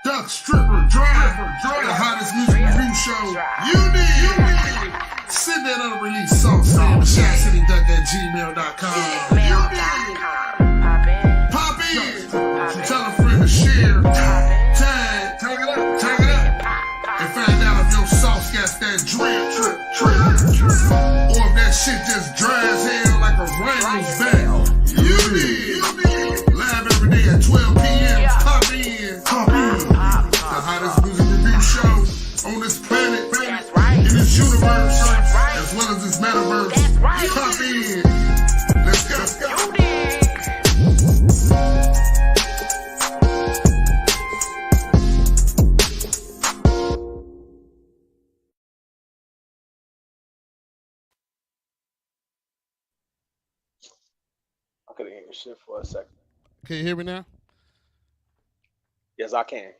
Duck, stripper, drive, the hottest music review show you need. Send that unreleased song to Chicityduck@gmail.com. Pop in. Tell a friend to share. Tag it up. And find out if your sauce got that drip. Or if that shit just dry as hell like a rain's back. You need. Live every day at 12 p.m. Pop in. The hottest music review show on this planet, in this universe, as well as this metaverse. Pop in. Let's go. I couldn't hear your shit for a second. Can you hear me now? Yes, I can.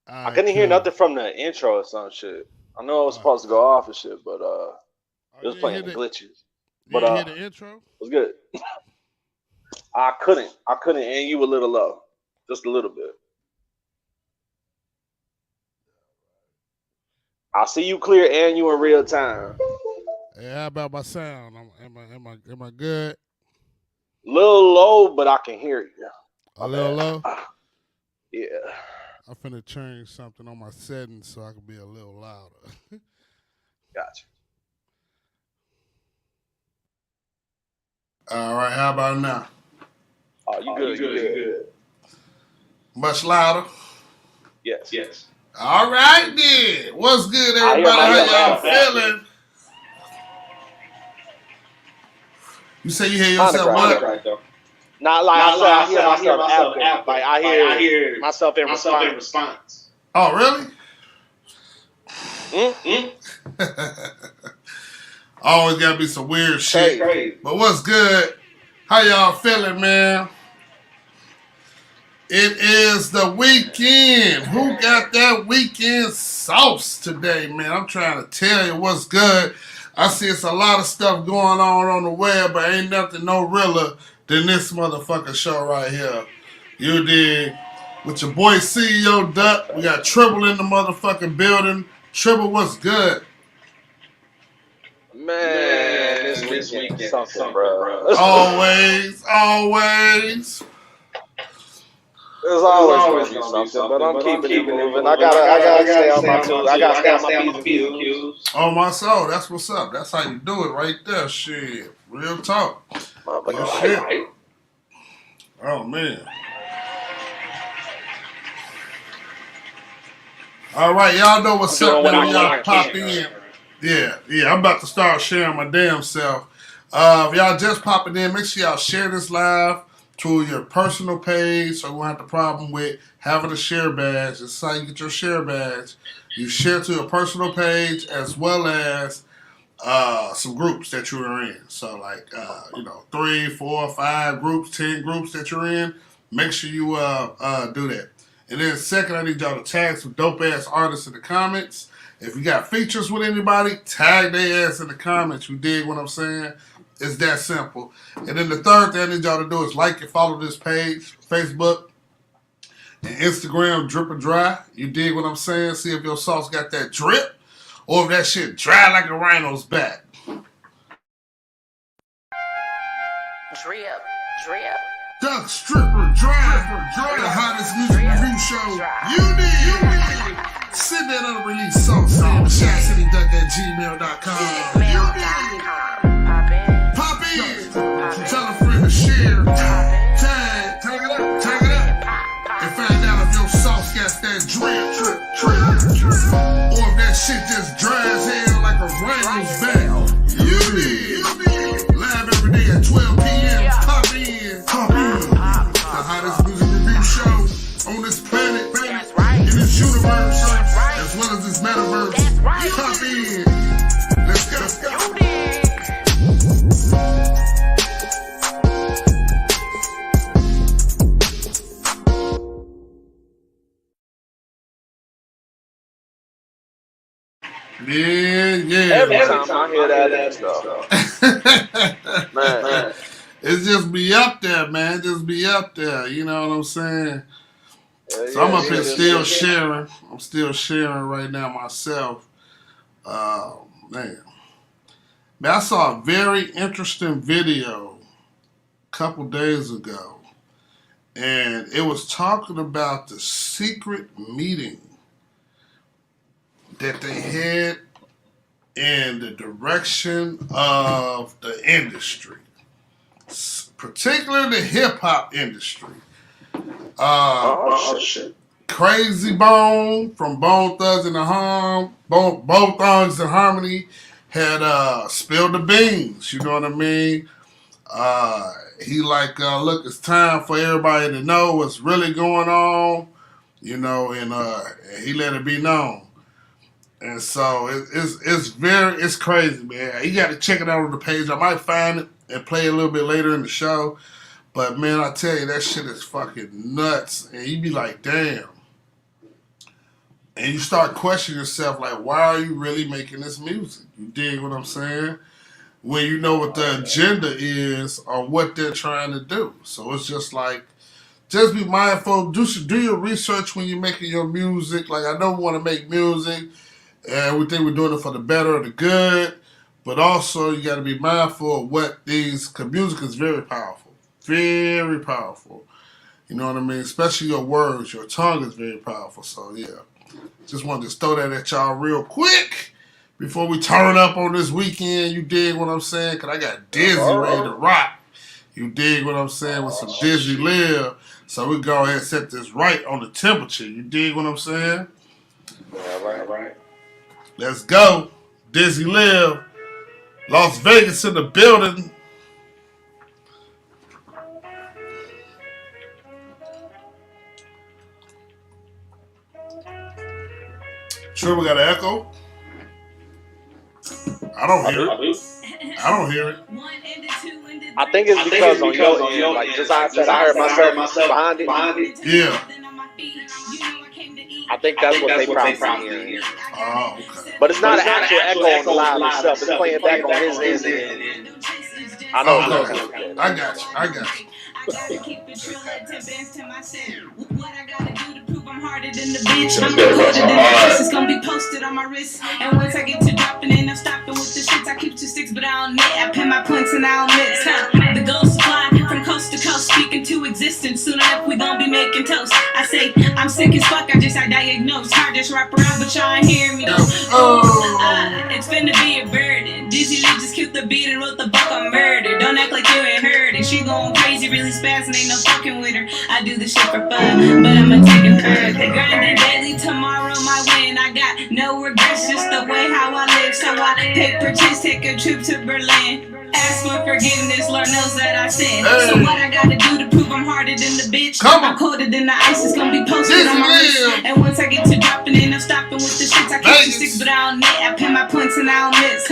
I Right, couldn't hear nothing from the intro or some shit. I know I was supposed to go off and shit, but it was playing glitches. But hear the intro? It was good. I couldn't, and you were a little low, just a little bit. I see you clear and you in real time. Yeah, how about my sound? Am I good? Little low, but I can hear you. A little low? Yeah. I'm finna change something on my settings so I can be a little louder. Gotcha. All right, how about now? Oh, you good. Much louder? Yes. All right, then. What's good, everybody? How y'all feeling? You say you hear yourself what? Right, though. Not like I hear myself after. Like I hear myself in response. Oh, really? Always gotta be some weird shit. Crazy. But what's good? How y'all feeling, man? It is the weekend. Who got that weekend sauce today, man? I'm trying to tell you what's good. I see it's a lot of stuff going on the web, but ain't nothing no realer than this motherfucking show right here. You dig? With your boy CEO Duck. We got Tribble in the motherfucking building. Tribble, what's good? Man, this weekend something, bro. Always. There's always gonna be something, but I'm keeping it moving. I gotta stay on my toes. I gotta stay on my P's and Q's. Oh, my soul. That's what's up. That's how you do it right there. Shit. Real talk. Real shit. Oh, man. All right. Y'all know what's up when y'all pop in. Yeah. I'm about to start sharing my damn self. If y'all just popping in, make sure y'all share this live to your personal page so we won't have the problem with having a share badge. This is how you get your share badge. You share to your personal page as well as some groups that you are in. So like 3, 4, 5 groups, 10 groups that you're in. Make sure you do that. And then second, I need y'all to tag some dope ass artists in the comments. If you got features with anybody, tag their ass in the comments. You dig what I'm saying? It's that simple. And then the third thing I need y'all to do is like and follow this page, Facebook and Instagram, Drip or Dry. You dig what I'm saying? See if your sauce got that drip or if that shit dry like a rhino's back. Drip. Duck, stripper, drive, the hottest music review show you need. Send that unreleased song to Chicityduck@gmail.com. Pop in. Tell a friend to share. Tag it up. And find out if your sauce got that drip. Or if that shit just dry as hell like a rain's back. You need. Live every day at 12 p.m. Pop in. The hottest music review show on this planet, in this universe, as well as this metaverse. Pop in. Let's go. Yeah. Every time I hear that stuff, man. It's just be up there, man. Just be up there. You know what I'm saying? So I'm up here still sharing. I'm still sharing right now myself. Man, I saw a very interesting video a couple days ago, and it was talking about the secret meeting that they had in the direction of the industry, particularly the hip hop industry. Shit. Crazy Bone from Bone Thugs and Bone Thugs and Harmony had spilled the beans. You know what I mean? He look, it's time for everybody to know what's really going on. You know, and he let it be known. And so it's crazy, man. You got to check it out on the page. I might find it and play a little bit later in the show. But man, I tell you, that shit is fucking nuts. And you be like, damn. And you start questioning yourself, like, why are you really making this music? You dig what I'm saying? When you know what the agenda is or what they're trying to do. So it's just like, just be mindful. Do your research when you're making your music. Like, I know we want to make music, and we think we're doing it for the better or the good. But also, you got to be mindful of what because music is very powerful. Very powerful. You know what I mean? Especially your words. Your tongue is very powerful. So, yeah. Just wanted to throw that at y'all real quick before we turn up on this weekend. You dig what I'm saying? Because I got Dizzy ready to rock. You dig what I'm saying? With some Dizzy Live. So we go ahead and set this right on the temperature. You dig what I'm saying? Yeah, right. Let's go. Dizzy Live. Las Vegas in the building. Sure, we got an echo. I don't hear it. I don't hear it. I think it's because on your end, like just I said, I heard myself behind it. Yeah. I think that's what they probably hearing. Oh, okay. But it's not an actual echo on the live itself. It's playing back on his end. I know. Okay. I got you. I gotta keep it true, let advance to myself. What I gotta do to prove I'm harder than the bitch. I'm colder than the ice. It's gonna be posted on my wrist. And once I get to dropping in, I'm stopping with the shits. I keep 2-6, but I don't knit. I pin my points and I don't miss. The ghost fly from coast to coast, speaking to existence. Soon enough, we gon' be making toast. I say, I'm sick as fuck, I diagnosed. Hardest rapper around, but y'all ain't hear me though. It's finna be a burden. Dizzy Lee just killed the beat and wrote the book on murder. Don't act like you ain't heard it. She going crazy, really spazzing, ain't no fucking with her. I do this shit for fun, but I'ma take it further. Grinding daily, tomorrow my win. I got no regrets, just the way how I live. So I pay purchase, take a trip to Berlin. Ask for forgiveness, Lord knows that I sin. So what I gotta do to prove I'm harder than the bitch? I'm colder than the ice, it's gonna be posted on my wrist. And once I get to dropping in, I'm stopping with the shits. I keep 2-6, but I don't knit. I pin my points and I don't miss.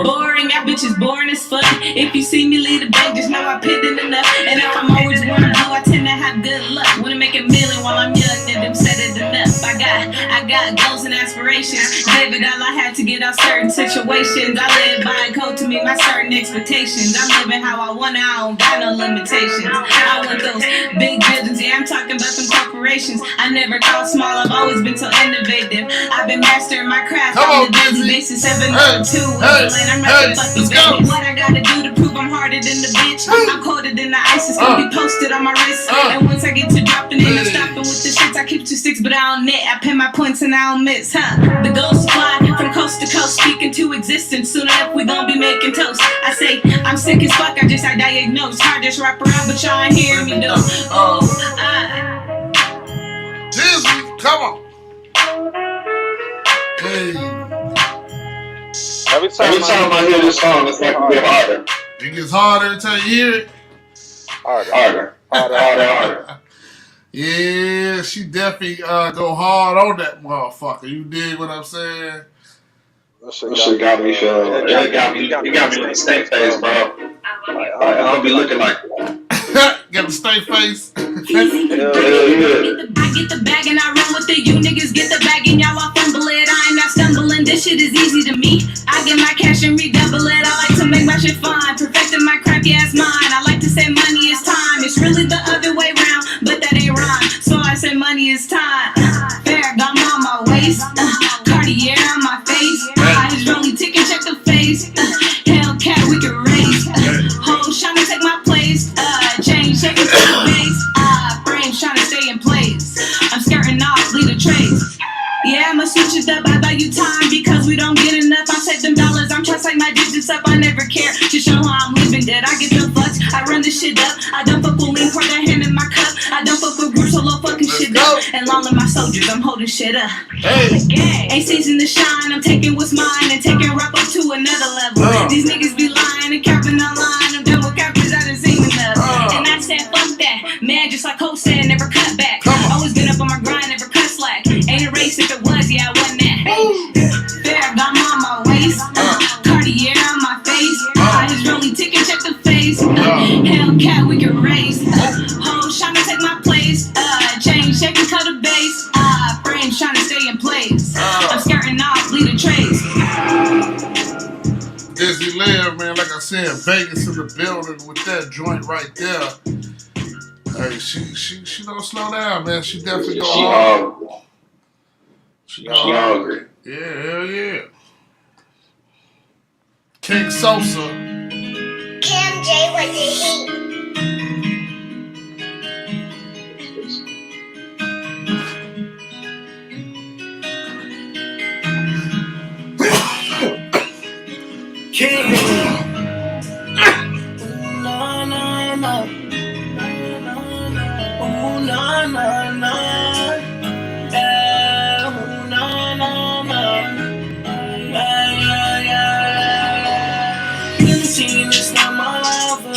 Boring, y'all bitches boring as fuck. If you see me lead the bank, just know I pit in enough. And if I'm always wearing blue, I tend to have good luck. Wanna make a million while I'm young, and them said it enough. I got goals and aspirations. Gave it all I had to get out certain situations. I live by a code to meet my certain expectations. I'm living how I want, I don't got no limitations. I want those big buildings, yeah, I'm talking about some corporations. I never thought small, I've always been so innovative. I've been mastering my craft on a daily basis. 702, I'm rapping fucking Vegas. What I gotta do to prove I'm harder than the bitch? I'm colder than the ice, it's gonna be posted on my wrist. And once I get to dropping in, I'm stopping with the shits. I keep 2-6, but I don't knit. I pin my points and I don't miss, The ghost fly from coast to coast, speaking to existence. Soon enough, we gon' be making toast. I say, I'm sick as fuck, I diagnosed. Hardest rapper around, but y'all ain't hear me though. Disney, come on. Hey. Every time I hear this song, it's like a bit harder. It gets harder every time you hear it. Harder. Yeah, she definitely go hard on that motherfucker. You dig what I'm saying? That shit got me feeling. It got me like stank face, bro. I'll be looking like. Got the stank face. I get the bag and I run with it. You niggas get the bag and y'all all fumble it. I ain't not stumbling. This shit is easy to me. I get my cash and redouble it. I like to make my shit fun. Perfecting my craft, yeah, it's mine. I like to say money is time. It's really the other way round, but that ain't rhyme. So I say money baby, it's time. Farragon on my waist, Cartier on my face. Eyes rolling, tick and check the face. Hellcat, we can race. Hoes trying to take my place. Chain shaking to the base. Frames trying to stay in place. I'm skirting off, leave a trace. Yeah, I'ma switch it up, I buy you time because we don't get enough. I save them dollars, I'm trying to take my digits up. I never care to show how I'm living dead. I get the fucks, I run this shit up. I don't fuck with lean, pour that hand in my cup. I don't fuck with groups, solo fucking shit up. And all of my soldiers, I'm holding shit up. Ain't season to shine, I'm taking what's mine and taking rap up to another level. These niggas be lying and capping online. I'm done with cappers, I done seen enough. And I said, fuck that, man, just like Hope said, never cut back. Always been up on my grind, never cut slack. Ain't a race if it was, yeah, I wasn't that. Farragon on my waist, Cartier on my face. Eyes rolling, tick and check the face. Hellcat, we can race. Hoes trying to take my place. Chain shaking, cut the base. Frames trying to stay in place. I'm skirting off, leave a trace. Dizzy Live, man, like I said, Vegas in the building with that joint right there. Hey, she don't slow down, man. She definitely go hard. She hungry. Yeah, hell yeah. King Sosa. Kim J with the heat. King. No, no, no. Oh, no, no, no. Yeah, oh, no, no, no. Yeah, yeah. Billie Jean is not my lover.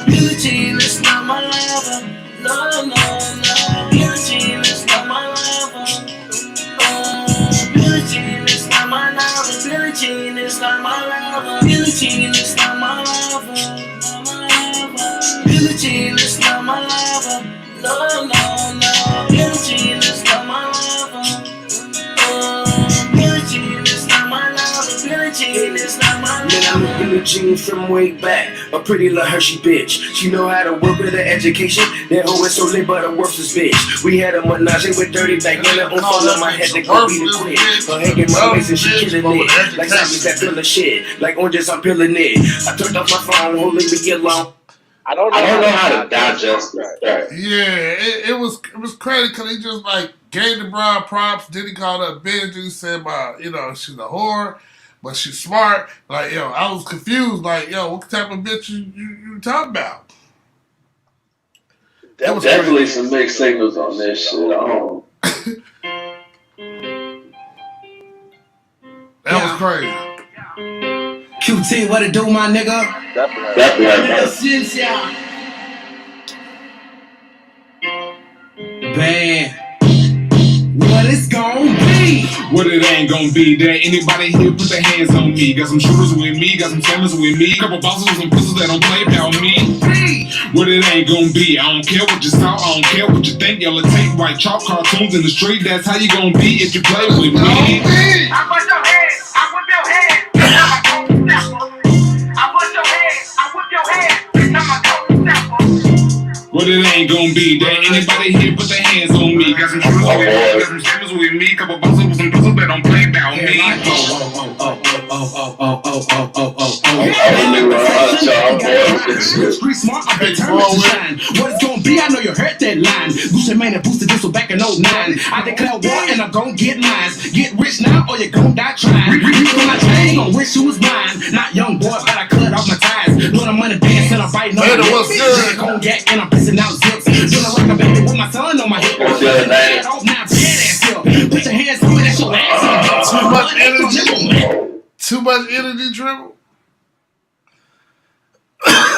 Billie Jean is not my lover. No, no, no. Billie Jean is not my lover. Billie Jean is not my lover. Billie Jean is not my lover. Billie Jean is not my lover. Billie Jean is not my lover. No, no, no. Billie Jean is not my lover. Billie Jean is not my lover. Billie Jean is not my lover. Man, I'm a Billie Jean from way back. A pretty little Hershey bitch. She know how to work with her education. That hoe is so lit, but a worthless bitch. We had a menage with dirty back when her own phone on my head to go beat it quick. Her hanging my waist and she killing it. Like zombies that peeling shit. Like oranges, I'm peeling it. I turned off my phone, won't leave me alone. I don't know how to digest that. Yeah, it was crazy because he just like gave the broad props. Then he called her a bitch. He said about, she's a whore, but she's smart. Like, I was confused. Like, what type of bitch you talking about? Definitely some mixed signals on this shit. That was crazy. QT, what it do, my nigga? Definitely. Man, what it's gon' be? What it ain't gon' be. There anybody here put their hands on me? Got some shooters with me, got some sellers with me. Couple bosses with some pistols that don't play about me. What it ain't gon' be. I don't care what you saw, I don't care what you think. Y'all take white chalk cartoons in the street. That's how you gon' be if you play with me. I put your hands, I whip your hands. I put your hands, I whip your hands. What it ain't gon' be. There anybody here put their hands on me? Got some shooters with me, got some sellers with me. Couple bosses with some pistols that don't play about me. Street smart, I'm determined to shine. What it's gonna be, I know you heard that line. Gucci Mane and boosted this back in 09. I declare war and I'm gonna get mine. Get rich now or you gon' die trying. You gonna change, gon' wish you was mine. Not young boy, but I cut off my ties. Doing a money dance and I'm biting on my lips. Cognac and I'm pissing out zips. Doing a rock baby with my son on my hip. Head off now, tear that still. Put your hands on me, that's your ass. Too much energy. Too much energy, Dribble.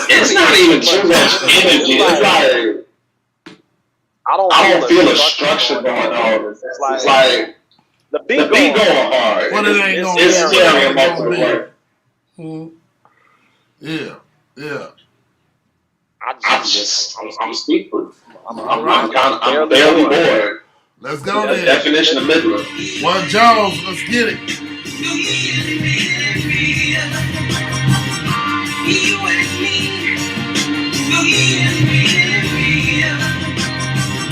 It's not even too much energy. It's like I don't feel a structure going on. It's like the beat going hard. What it ain't gonna It's scary most of the work. Yeah. I'm speaking. I'm barely bored. Let's go there. Definition of middle. One Jones, let's get it.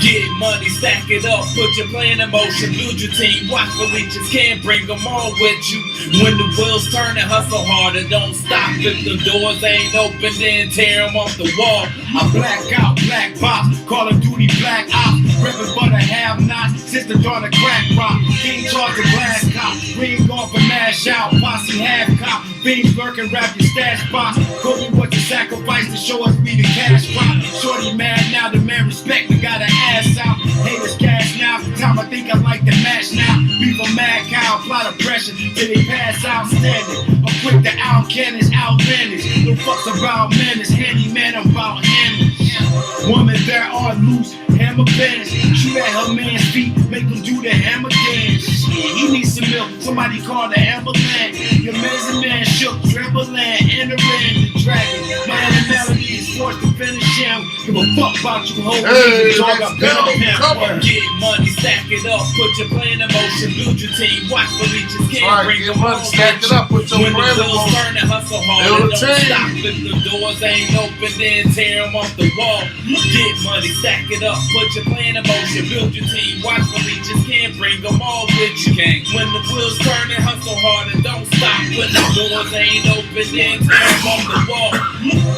Get money, stack it up, put your plan in motion, build your team, watch for leeches, can't bring them all with you. When the wheels turn and hustle harder, don't stop. If the doors ain't open, then tear them off the wall. I black out, black box, Call of Duty black ops, ripping for the have-not, sister daughter crack rock, king charge the glass cop, ring off and mash out, posse half cop, beans lurking, rap your stash box, Kobe what you sacrifice to show us we the cash crop, shorty mad now, demand respect, we got an ass out, haters cash now, time I think I like the match now, beef a mad cow, apply the pressure till they pass out standing, I'm quick to out cannons, outlandish, no fucks about menace, handyman about hammers, woman that are loose, hammer banish, shoot at her man's feet, make him do the hammer dance, he needs some milk, somebody call the ambulance, your man's a man shook, trembling, entering the dragon, my melody is forced to finish him, give a fuck about you hoes, dog up get money, stack it up, put your plan in motion, build your team, watch for leeches, can't bring them all, stack it up, put your plan in motion, turn and hustle hard, don't stop, if the doors ain't open, then tear them off the wall, get money, stack it up, put your plan in motion, build your team, watch for leeches, can't bring them all with you, when the wheels turn and hustle hard, and don't stop, when the doors ain't open, then tear them off the wall,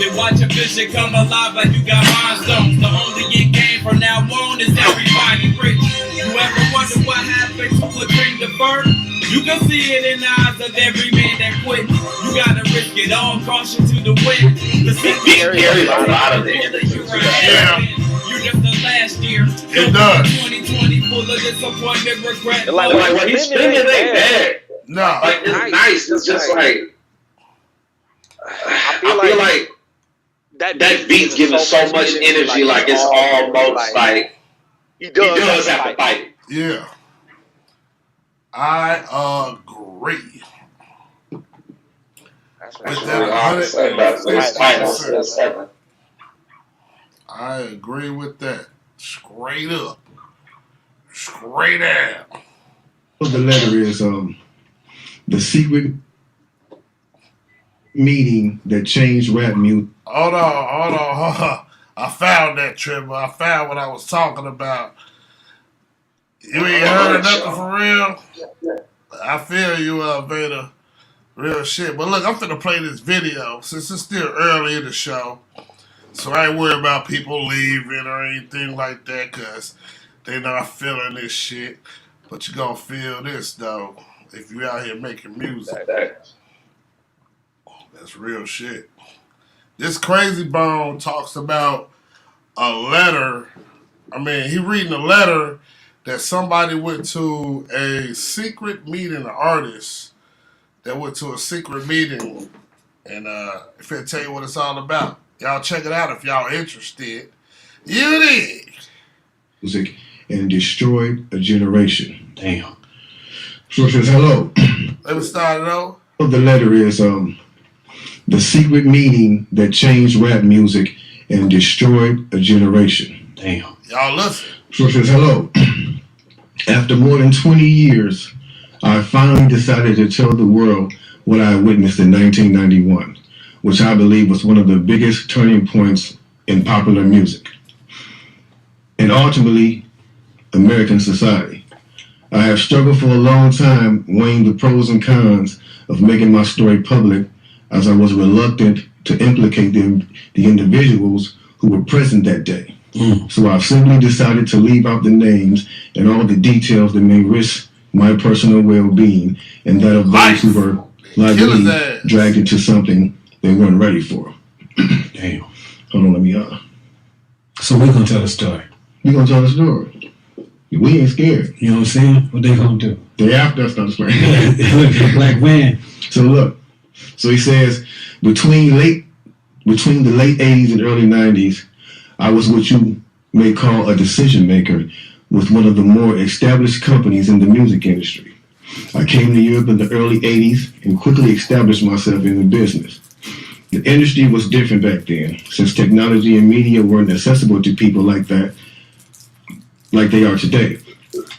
then watch your vision come alive like you got rhinestones, the only end game from now on is everybody rich, you ever wonder what happened to a dream deferred? You can see it in the eyes of every man that quit. You gotta risk it all, caution to the wind. The city carries a lot of it. Yeah. You're just the last year. It does. 2020 full of disappointment, regret. Like what he's spinning ain't bad. No. Like it's nice. It's just like I feel like that beat's giving so much energy. Like it's almost like he does have to fight. Yeah. I agree. With that, I agree with that. Straight up. Straight out. The letter is the secret meeting that changed rap music. Hold on. I found that, Trevor. I found what I was talking about. You ain't heard nothing for real? I feel you, Vader. Real shit. But look, I'm finna play this video since it's still early in the show. So I ain't worried about people leaving or anything like that because they not feeling this shit. But you gonna feel this, though, if you out here making music. That's real shit. This Crazy Bone talks about a letter. I mean, he reading a letter that somebody went to a secret meeting, an artist that went to a secret meeting, and if I tell you what it's all about, y'all check it out if y'all interested. You did. Music and destroyed a generation. Damn. So it says, hello. Let me start it over. The letter is the secret meeting that changed rap music and destroyed a generation. Damn. Y'all listen. So it says, hello. After more than 20 years, I finally decided to tell the world what I witnessed in 1991, which I believe was one of the biggest turning points in popular music and ultimately American society. I have struggled for a long time weighing the pros and cons of making my story public, as I was reluctant to implicate the individuals who were present that day. So I've simply decided to leave out the names and all the details that may risk my personal well-being and that of those who were, like me, dragged into something they weren't ready for. Damn. Hold on, let me So we're gonna tell a story. We're gonna tell a story. We ain't scared. You know what I'm saying? What they gonna do? They after us, not scared. Look, black man. So look. So he says, between the late 80s and early 90s, I was what you may call a decision maker with one of the more established companies in the music industry. I came to Europe in the early 80s and quickly established myself in the business. The industry was different back then, since technology and media weren't accessible to people like that, like they are today.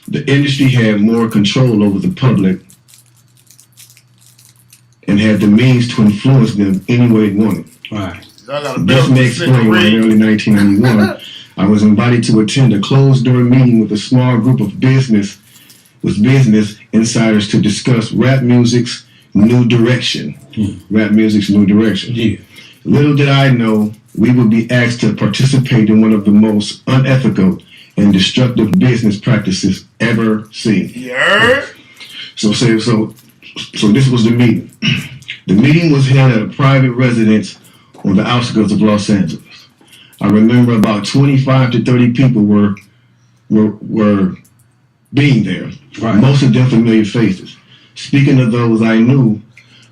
The industry had more control over the public and had the means to influence them any way it wanted. Right. This may explain why in early 1991, I was invited to attend a closed-door meeting with a small group of business insiders to discuss rap music's new direction. Rap music's new direction. Yeah. Little did I know we would be asked to participate in one of the most unethical and destructive business practices ever seen. Yeah. So this was the meeting. The meeting was held at a private residence on the outskirts of Los Angeles. I remember about 25 to 30 people were being there. Right. Most of them familiar faces. Speaking of those I knew,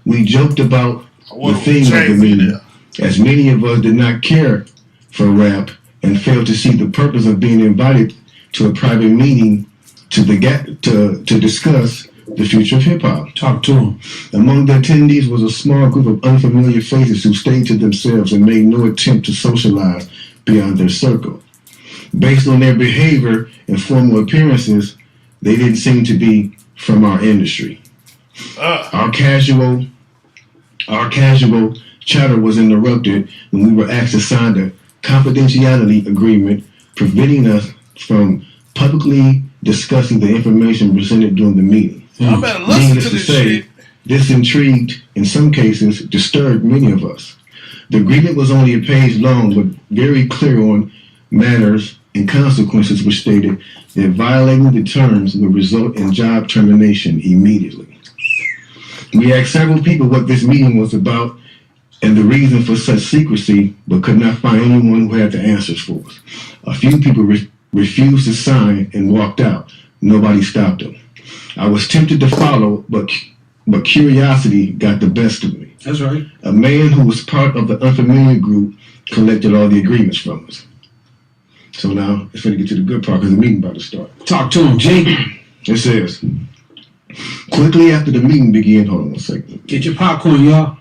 we joked about the theme of the meeting, as many of us did not care for rap and failed to see the purpose of being invited to a private meeting to discuss the future of hip-hop. Talk to him. Among the attendees was a small group of unfamiliar faces who stayed to themselves and made no attempt to socialize beyond their circle. Based on their behavior and formal appearances, they didn't seem to be from our industry. Our casual chatter was interrupted when we were asked to sign a confidentiality agreement preventing us from publicly discussing the information presented during the meeting. I better listen to this shit. This intrigued, in some cases, disturbed many of us. The agreement was only a page long, but very clear on matters and consequences, which stated that violating the terms would result in job termination immediately. We asked several people what this meeting was about and the reason for such secrecy, but could not find anyone who had the answers for us. A few people refused to sign and walked out. Nobody stopped them. I was tempted to follow, but curiosity got the best of me. That's right. A man who was part of the unfamiliar group collected all the agreements from us. So now it's going to get to the good part because the meeting about to start. Talk to him, G. It says, quickly after the meeting began, hold on 1 second. Get your popcorn, y'all.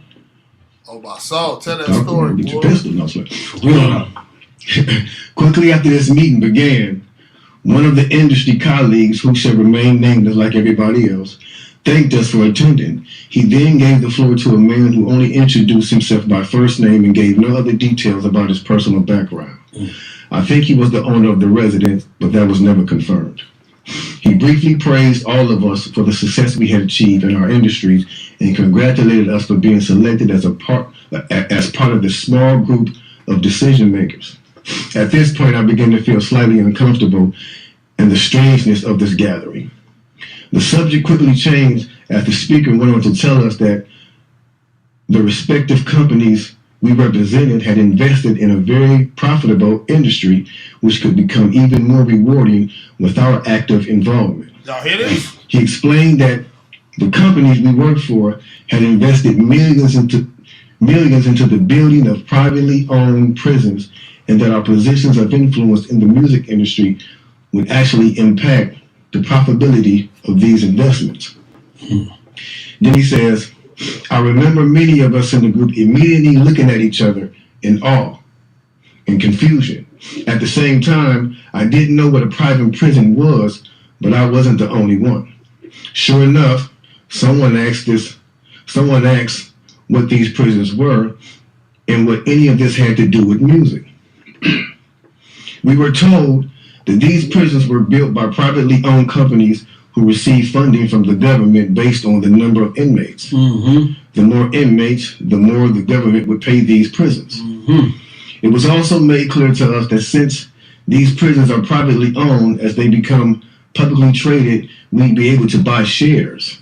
Oh, my soul. Tell that story, Get boy. your pistol. No, sir. We don't know. Quickly after this meeting began, one of the industry colleagues, who shall remain nameless like everybody else, thanked us for attending. He then gave the floor to a man who only introduced himself by first name and gave no other details about his personal background. I think he was the owner of the residence, but that was never confirmed. He briefly praised all of us for the success we had achieved in our industries and congratulated us for being selected as part of the small group of decision makers. At this point, I began to feel slightly uncomfortable in the strangeness of this gathering. The subject quickly changed as the speaker went on to tell us that the respective companies we represented had invested in a very profitable industry, which could become even more rewarding with our active involvement. Y'all hear this? He explained that the companies we worked for had invested millions into the building of privately owned prisons, and that our positions of influence in the music industry would actually impact the profitability of these investments. Then he says, I remember many of us in the group immediately looking at each other in awe and confusion. At the same time, I didn't know what a private prison was, but I wasn't the only one. Sure enough, someone asked what these prisons were and what any of this had to do with music. We were told that these prisons were built by privately owned companies who received funding from the government based on the number of inmates. Mm-hmm. The more inmates, the more the government would pay these prisons. Mm-hmm. It was also made clear to us that since these prisons are privately owned, as they become publicly traded, we'd be able to buy shares.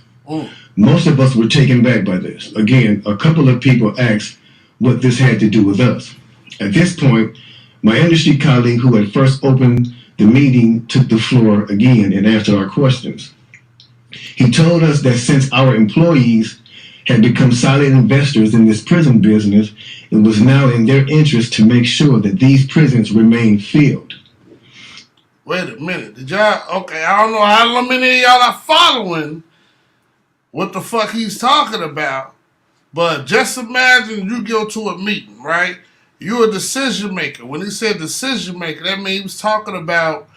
Most of us were taken back by this. Again, a couple of people asked what this had to do with us. At this point, my industry colleague who had first opened the meeting took the floor again and answered our questions. He told us that since our employees had become silent investors in this prison business, it was now in their interest to make sure that these prisons remain filled. Wait a minute. Did y'all... Okay, I don't know how many of y'all are following what the fuck he's talking about, but just imagine you go to a meeting, right? You're a decision maker. When he said decision maker, that means he was talking about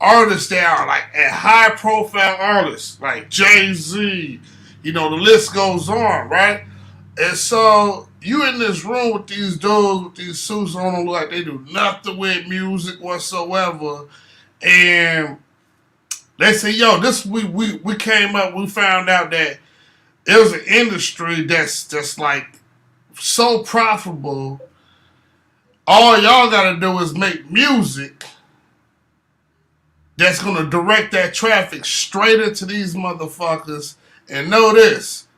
artists that are like high profile artists, like Jay-Z, you know, the list goes on, right? And so you in this room with these dudes with these suits on them, look like they do nothing with music whatsoever, and they say, "Yo, this we came up, we found out that it was an industry that's just like so profitable. All y'all gotta do is make music that's gonna direct that traffic straight into these motherfuckers. And know this,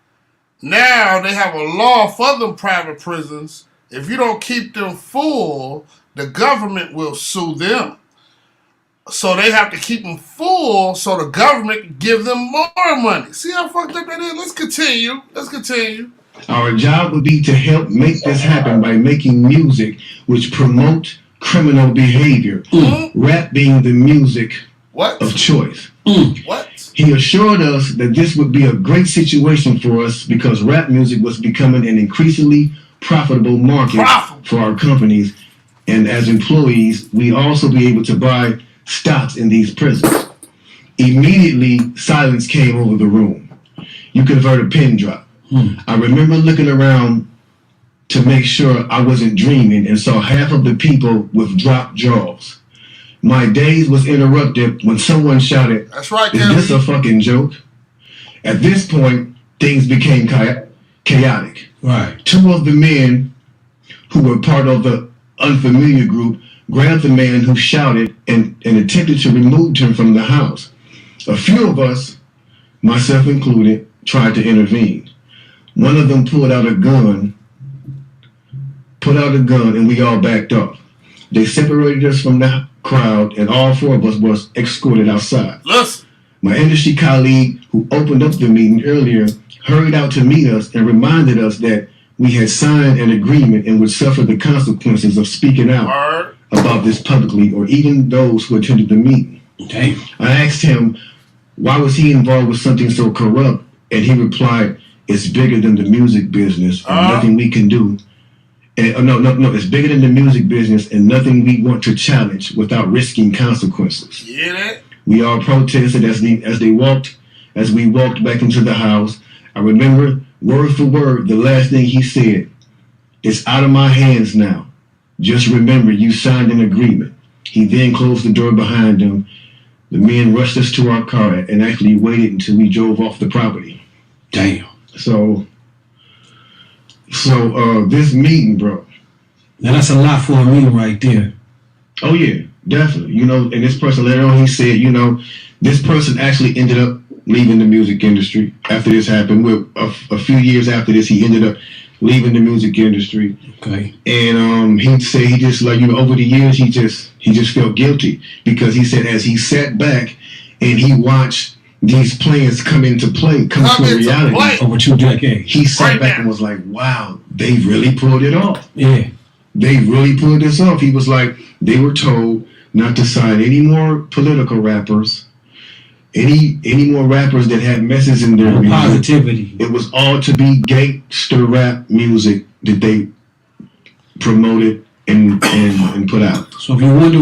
now they have a law for them private prisons. If you don't keep them full, the government will sue them. So they have to keep them full so the government can give them more money. See how fucked up that is? Let's continue. Our job would be to help make this happen by making music which promote criminal behavior. Rap being the music of choice. What? He assured us that this would be a great situation for us because rap music was becoming an increasingly profitable market for our companies, and as employees, we also be able to buy stocks in these prisons. Immediately, silence came over the room. You could have heard a pin drop. I remember looking around to make sure I wasn't dreaming and saw half of the people with dropped jaws. My daze was interrupted when someone shouted, "That's right, is this a fucking joke?" At this point, things became chaotic. Right. Two of the men who were part of the unfamiliar group grabbed the man who shouted and attempted to remove him from the house. A few of us, myself included, tried to intervene. One of them pulled out a gun, and we all backed off. They separated us from the crowd, and all four of us was escorted outside. Listen. My industry colleague who opened up the meeting earlier hurried out to meet us and reminded us that we had signed an agreement and would suffer the consequences of speaking out about this publicly, or even those who attended the meeting. Damn. I asked him why was he involved with something so corrupt, and he replied, "It's bigger than the music business, and nothing we can do. No, it's bigger than the music business, and nothing we want to challenge without risking consequences." You hear that? We all protested as we walked back into the house. I remember word for word the last thing he said. "It's out of my hands now. Just remember, you signed an agreement." He then closed the door behind him. The men rushed us to our car and actually waited until we drove off the property. Damn. So this meeting, bro. Now that's a lot for a meeting right there. Oh yeah, definitely. You know, and this person later on, he said, you know, this person actually ended up leaving the music industry after this happened. A few years after this, he ended up leaving the music industry. Okay. And he'd say he just, like, you know, over the years, he just felt guilty because he said as he sat back and he watched these plans come into reality over 2 decades, he sat back and was like, wow, they really pulled it off. Yeah. They really pulled this off. He was like, they were told not to sign any more political rappers, any more rappers that had messages in their music. Positivity. It was all to be gangster rap music that they promoted and put out. So if you wonder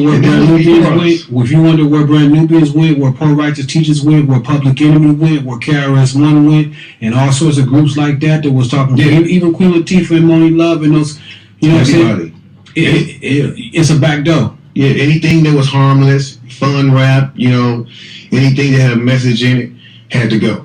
where Brand Nubians went, where Pro Righteous Teachers went, where Public Enemy went, where KRS-One went, and all sorts of groups like that was talking, even Queen Latifah and Money Love and those, you know what I'm saying? It's a back door. Yeah, anything that was harmless, fun rap, you know, anything that had a message in it had to go.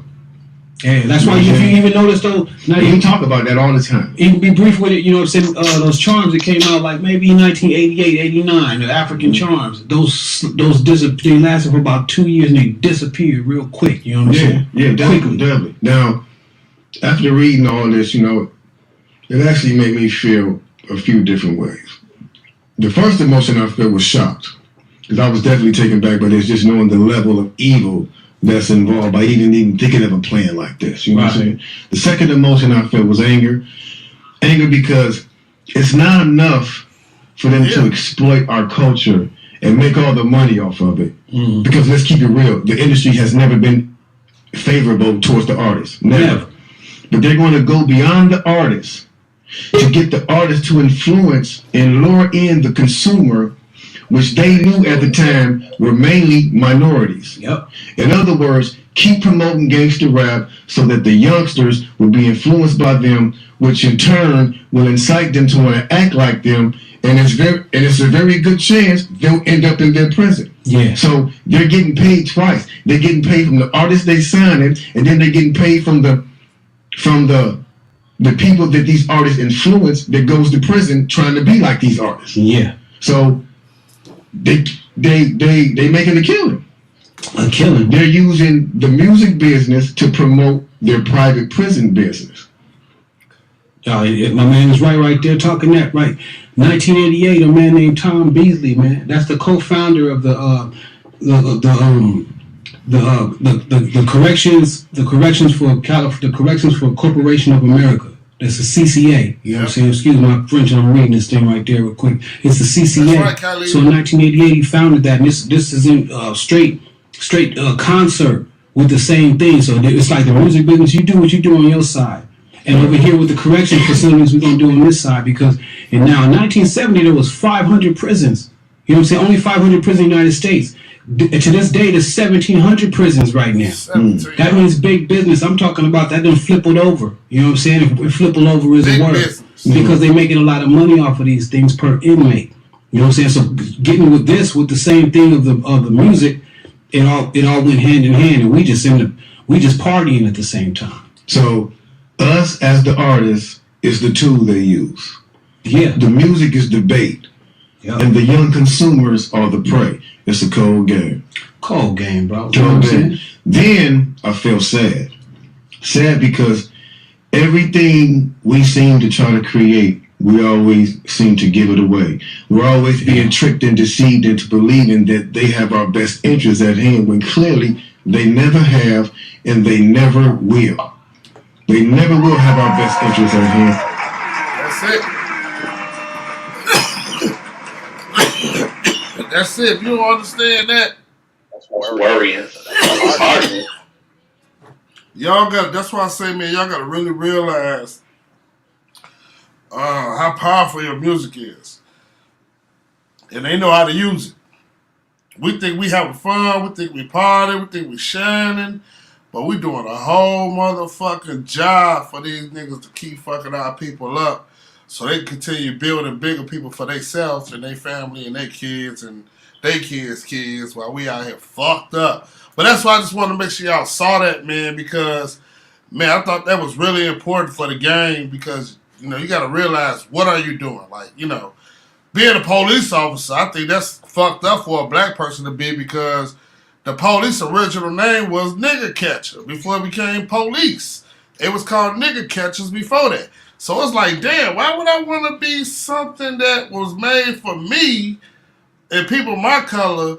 Yeah, that's why if you even notice though, now you talk about that all the time. Even be brief with it, you know what I'm saying? Those charms that came out like maybe in 1988, 89, the African charms, those disappeared. They lasted for about 2 years and they disappeared real quick. You know what I'm saying? Yeah, definitely. Now, after reading all this, you know, it actually made me feel a few different ways. The first emotion I felt was shocked, because I was definitely taken back by this, just knowing the level of evil that's involved by even thinking of a plan like this. You know what I'm saying? The second emotion I felt was anger. Anger because it's not enough for them to exploit our culture and make all the money off of it. Mm-hmm. Because let's keep it real, the industry has never been favorable towards the artists. Never. But they're going to go beyond the artists to get the artists to influence and lure in the consumer, which they knew at the time were mainly minorities. Yep. In other words, keep promoting gangster rap so that the youngsters will be influenced by them, which in turn will incite them to want to act like them, and it's a very good chance they'll end up in their prison. Yeah. So they're getting paid twice. They're getting paid from the artists they signing, and then they're getting paid from the people that these artists influence that goes to prison trying to be like these artists. Yeah. So they making a killing. A killing. They're using the music business to promote their private prison business. My man is right there talking that right. 1988, a man named Tom Beasley, man. That's the co-founder of the Corrections for Corporation of America. That's the CCA. You know what I'm saying? Excuse my French, I'm reading this thing right there real quick. It's the CCA. That's right, So in 1988, he founded that. And this is in straight concert with the same thing. So it's like the music business. You do what you do on your side. And over here with the correction facilities, we're going to do on this side because in 1970, there was 500 prisons. You know what I'm saying? Only 500 prisons in the United States. To this day, there's 1,700 prisons right now. That means big business. I'm talking about that done flippled over. You know what I'm saying? If flippled over is a word. Business. Because they're making a lot of money off of these things per inmate. You know what I'm saying? So getting with the same thing of the music, it all went hand in hand, and we just partying at the same time. So us as the artists is the tool they use. Yeah. The music is the bait. Yep. And the young consumers are the prey. It's a cold game. Cold game, bro. Cold game. Then I feel sad. Sad because everything we seem to try to create, we always seem to give it away. We're always being tricked and deceived into believing that they have our best interests at hand when clearly they never have and they never will. They never will have our best interests at hand. That's it. You don't understand that? That's worrying. That's hard. Y'all got. That's why I say, man, y'all got to really realize how powerful your music is, and they know how to use it. We think we having fun. We think we party. We think we shining. But we doing a whole motherfucking job for these niggas to keep fucking our people up so they continue building bigger people for themselves and their family and their kids and their kids while we out here fucked up. But that's why I just want to make sure y'all saw that, man, because, man, I thought that was really important for the game because, you know, you got to realize what are you doing? Like, you know, being a police officer, I think that's fucked up for a black person to be because the police original name was nigger catcher before it became police. It was called nigger catchers before that. So it's like, damn, why would I want to be something that was made for me and people my color?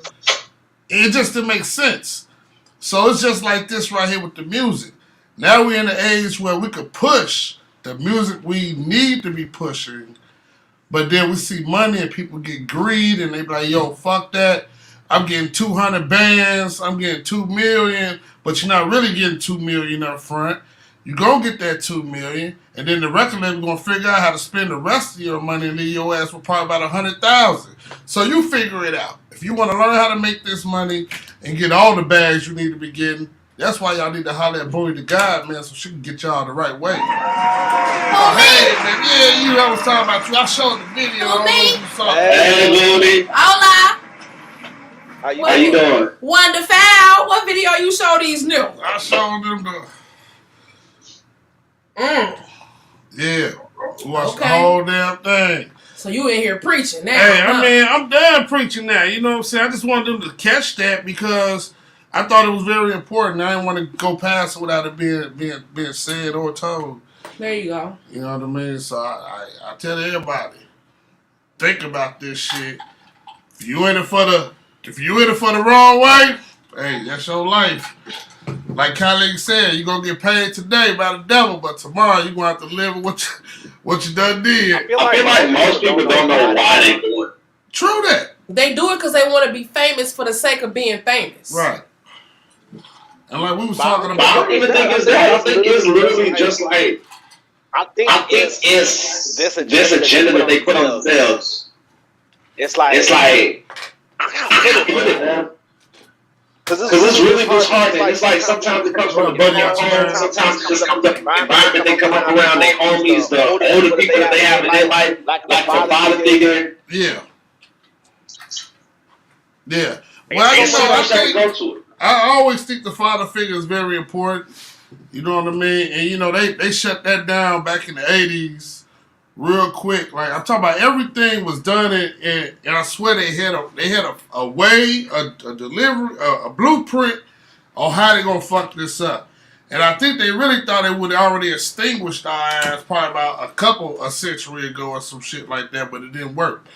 It just didn't make sense. So it's just like this right here with the music. Now we're in the age where we could push the music we need to be pushing, but then we see money and people get greed and they be like, yo, fuck that. I'm getting 200 bands, I'm getting 2 million, but you're not really getting 2 million up front. You're going to get that 2 million, and then the record label going to figure out how to spend the rest of your money and leave your ass with probably about 100,000. So you figure it out. If you want to learn how to make this money and get all the bags you need to be getting, that's why y'all need to holler at BOONIE the God, man, so she can get y'all the right way. Oh, hey, man, yeah, I was talking about you. I showed the video. I don't know if you saw it. Hey, BOONIE. Hola. How you doing? Wonderful. What video you show these new? I showed them the... Watch the whole damn thing. So you in here preaching now? Hey, I mean, I'm done preaching now. You know what I'm saying? I just wanted them to catch that because I thought it was very important. I didn't want to go past it without it being said or told. There you go. You know what I mean? So I tell everybody, think about this shit. If you in it for the wrong way, hey, that's your life. Like Khalid said, you're going to get paid today by the devil, but tomorrow you're going to have to live with what you done did. I feel like most people don't know why they do it. True that. They do it because they want to be famous for the sake of being famous. Right. And like we was talking about. I don't even think it's that. I think it's literally just like, I think it's this agenda that they put on themselves. It's like I gotta put it, man. Because it's really disheartening. It's like sometimes it comes from the home, sometimes it just comes from the environment they come up around, their homies, the older people that they have in their life, like a father figure. Yeah. Yeah. Well, I always think the father figure is very important. You know what I mean? And, you know, they shut that down back in the 80s real quick. Like, I'm talking about everything was done, and I swear they had a way, a delivery, a blueprint on how they going to fuck this up. And I think they really thought it would already extinguished our ass probably about a century ago or some shit like that, but it didn't work.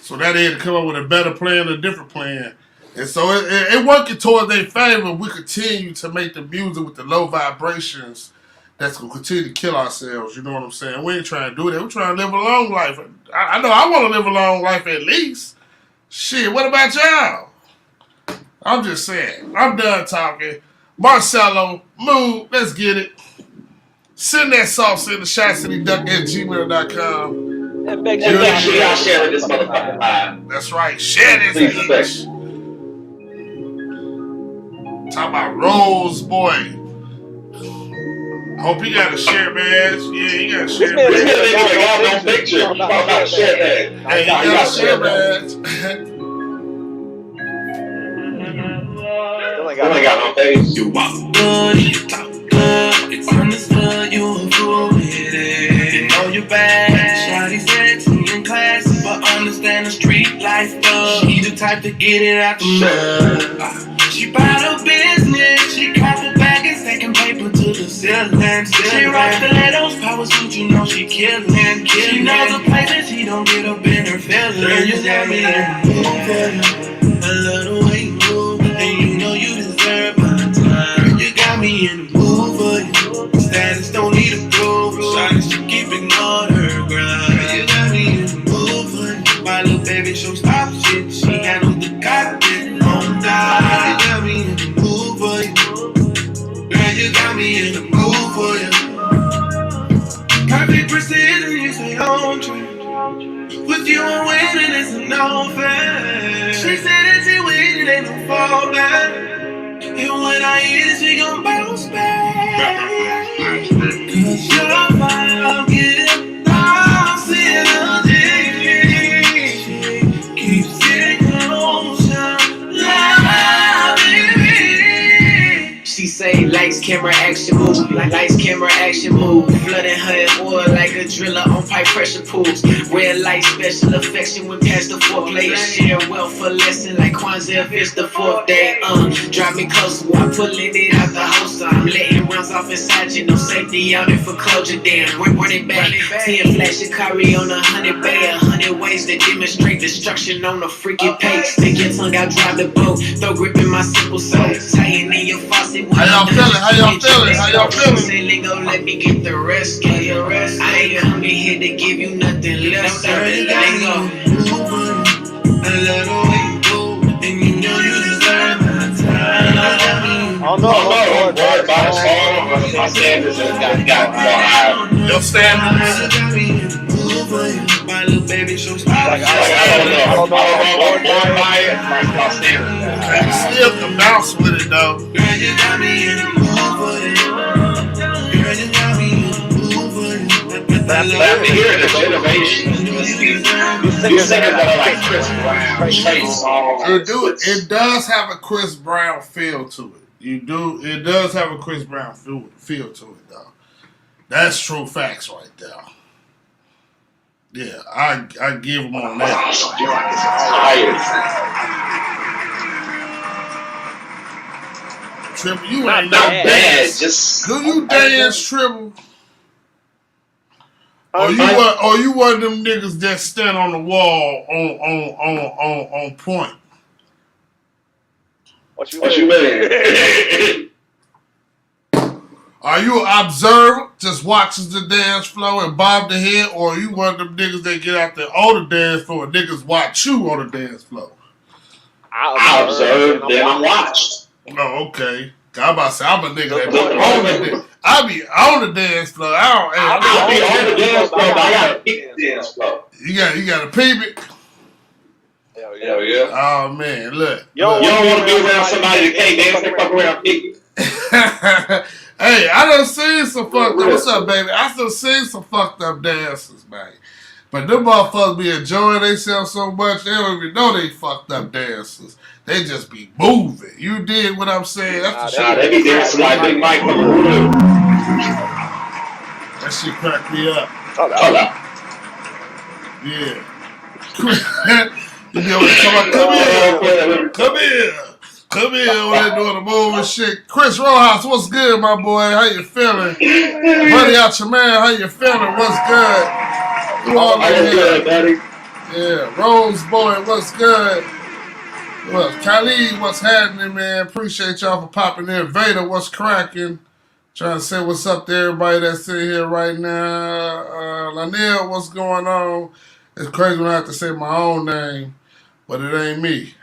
So now they had to come up with a better plan, a different plan. And so it working towards their favor. We continue to make the music with the low vibrations that's going to continue to kill ourselves. You know what I'm saying? We ain't trying to do that. We're trying to live a long life. I know I want to live a long life at least. Shit, what about y'all? I'm just saying. I'm done talking. Marcelo, move. Let's get it. Send that sauce in the Chicityduck@gmail.com. And make sure y'all share this motherfucker live. That's right. Share this bitch. Talk about Rose Boy. Hope you got a share badge. Yeah, you got a share badge. This nigga got no picture. You got a share badge. Hey, you got a share badge. I got no face. You walk good, you talk good. It's understood you a fool with it. You know you bad. Shawty sexy and classy, but understand the street life though. She the type to get it out the mud. She bout her business. She couple bag and stacking paper to the ceiling. She rocks stilettos, power suit, you know she killin'. She knows the place and she don't get up in her feelings. You got me in the mood for you. I love the way you move, and you know you deserve my time. You got me in the mood for you. Status don't need a proof. Shawty should keep ignoring her grind. You got me in the mood for you. My little baby show stop shit. She handles the cockpit on time. You got me in the mood for you. Girl, you got me in the mood for you. Perfect precision, you say on track. With you I'm winning, it's a no fair. She said that she waiting, ain't no fall back. And when I hit it, she gon' bounce back. Cause you're fine, I'm getting lost in a dream. Keeps getting closer, loving me. She say lights, camera, action, move. Lights, camera, action, move. Flooding her oil like a driller on pipe pressure pools. Red light, special affection when past the foreplay. Share wealth for lesson like Kwanzaa if it's the fourth day. Drive me closer while I'm pulling it out the holster. I'm letting rounds off inside you. No safety out there for closure. Damn, run it back. 10 flash Shikari on 100 bay. 100 ways to demonstrate destruction on a freaking pace. Stick your tongue out, drive the boat. Throw grip in my simple soul. Tighten in your faucet. How y'all feeling? How y'all feeling? How y'all feeling? Say, Lingo, let me get the rest. Get your rest. I ain't coming here to give you nothing less. Lingo. I love the way you do, and you know you deserve my time. I don't know. My standards got more high. Your standards. My little baby show I don't know. My standards. Still can bounce with it though. Girl, you got me in the mood for it. Girl, you got me in the mood for it. Let me hear the generation. These singers that are like Chris Brown, Chase It does have a Chris Brown feel to it. It does have a Chris Brown feel to it though. That's true facts right there. Yeah, I give him on that. Triple, you ain't not bad. Just do you dance, Triple? Or you one of them niggas that stand on the wall on point? What you mean? Are you an observer, just watches the dance floor and bob the head, or are you one of them niggas that get out there on the dance floor and niggas watch you on the dance floor? I observe, then I watched. Oh, okay. I'm about to say, I'm a nigga that be on the dance. I be on the dance floor. I'll be on the dance floor, but I gotta peep the dance floor. You gotta peep it. Hell yeah. Oh man, look. You don't want to be around somebody that can't dance and fuck around dick. Hey, I done seen some fucked up. What's up, baby? I done seen some fucked up dances, man. But them motherfuckers be enjoying themselves so much, they don't even know they fucked up dances. They just be moving. You did what I'm saying. That's the shit. They be dancing like Big Mike from the hood. That shit cracked me up. Hold up. Yeah. You be over there talking about, come here, when they doing the move and shit. Chris Rojas, what's good, my boy? How you feeling? Buddy out your man, how you feeling? What's good? You all good, buddy. Yeah, Rose boy, what's good? Well, Khalid, what's happening, man? Appreciate y'all for popping in. Vader, what's cracking? Trying to say what's up to everybody that's sitting here right now. Laniel, what's going on? It's crazy when I have to say my own name, but it ain't me.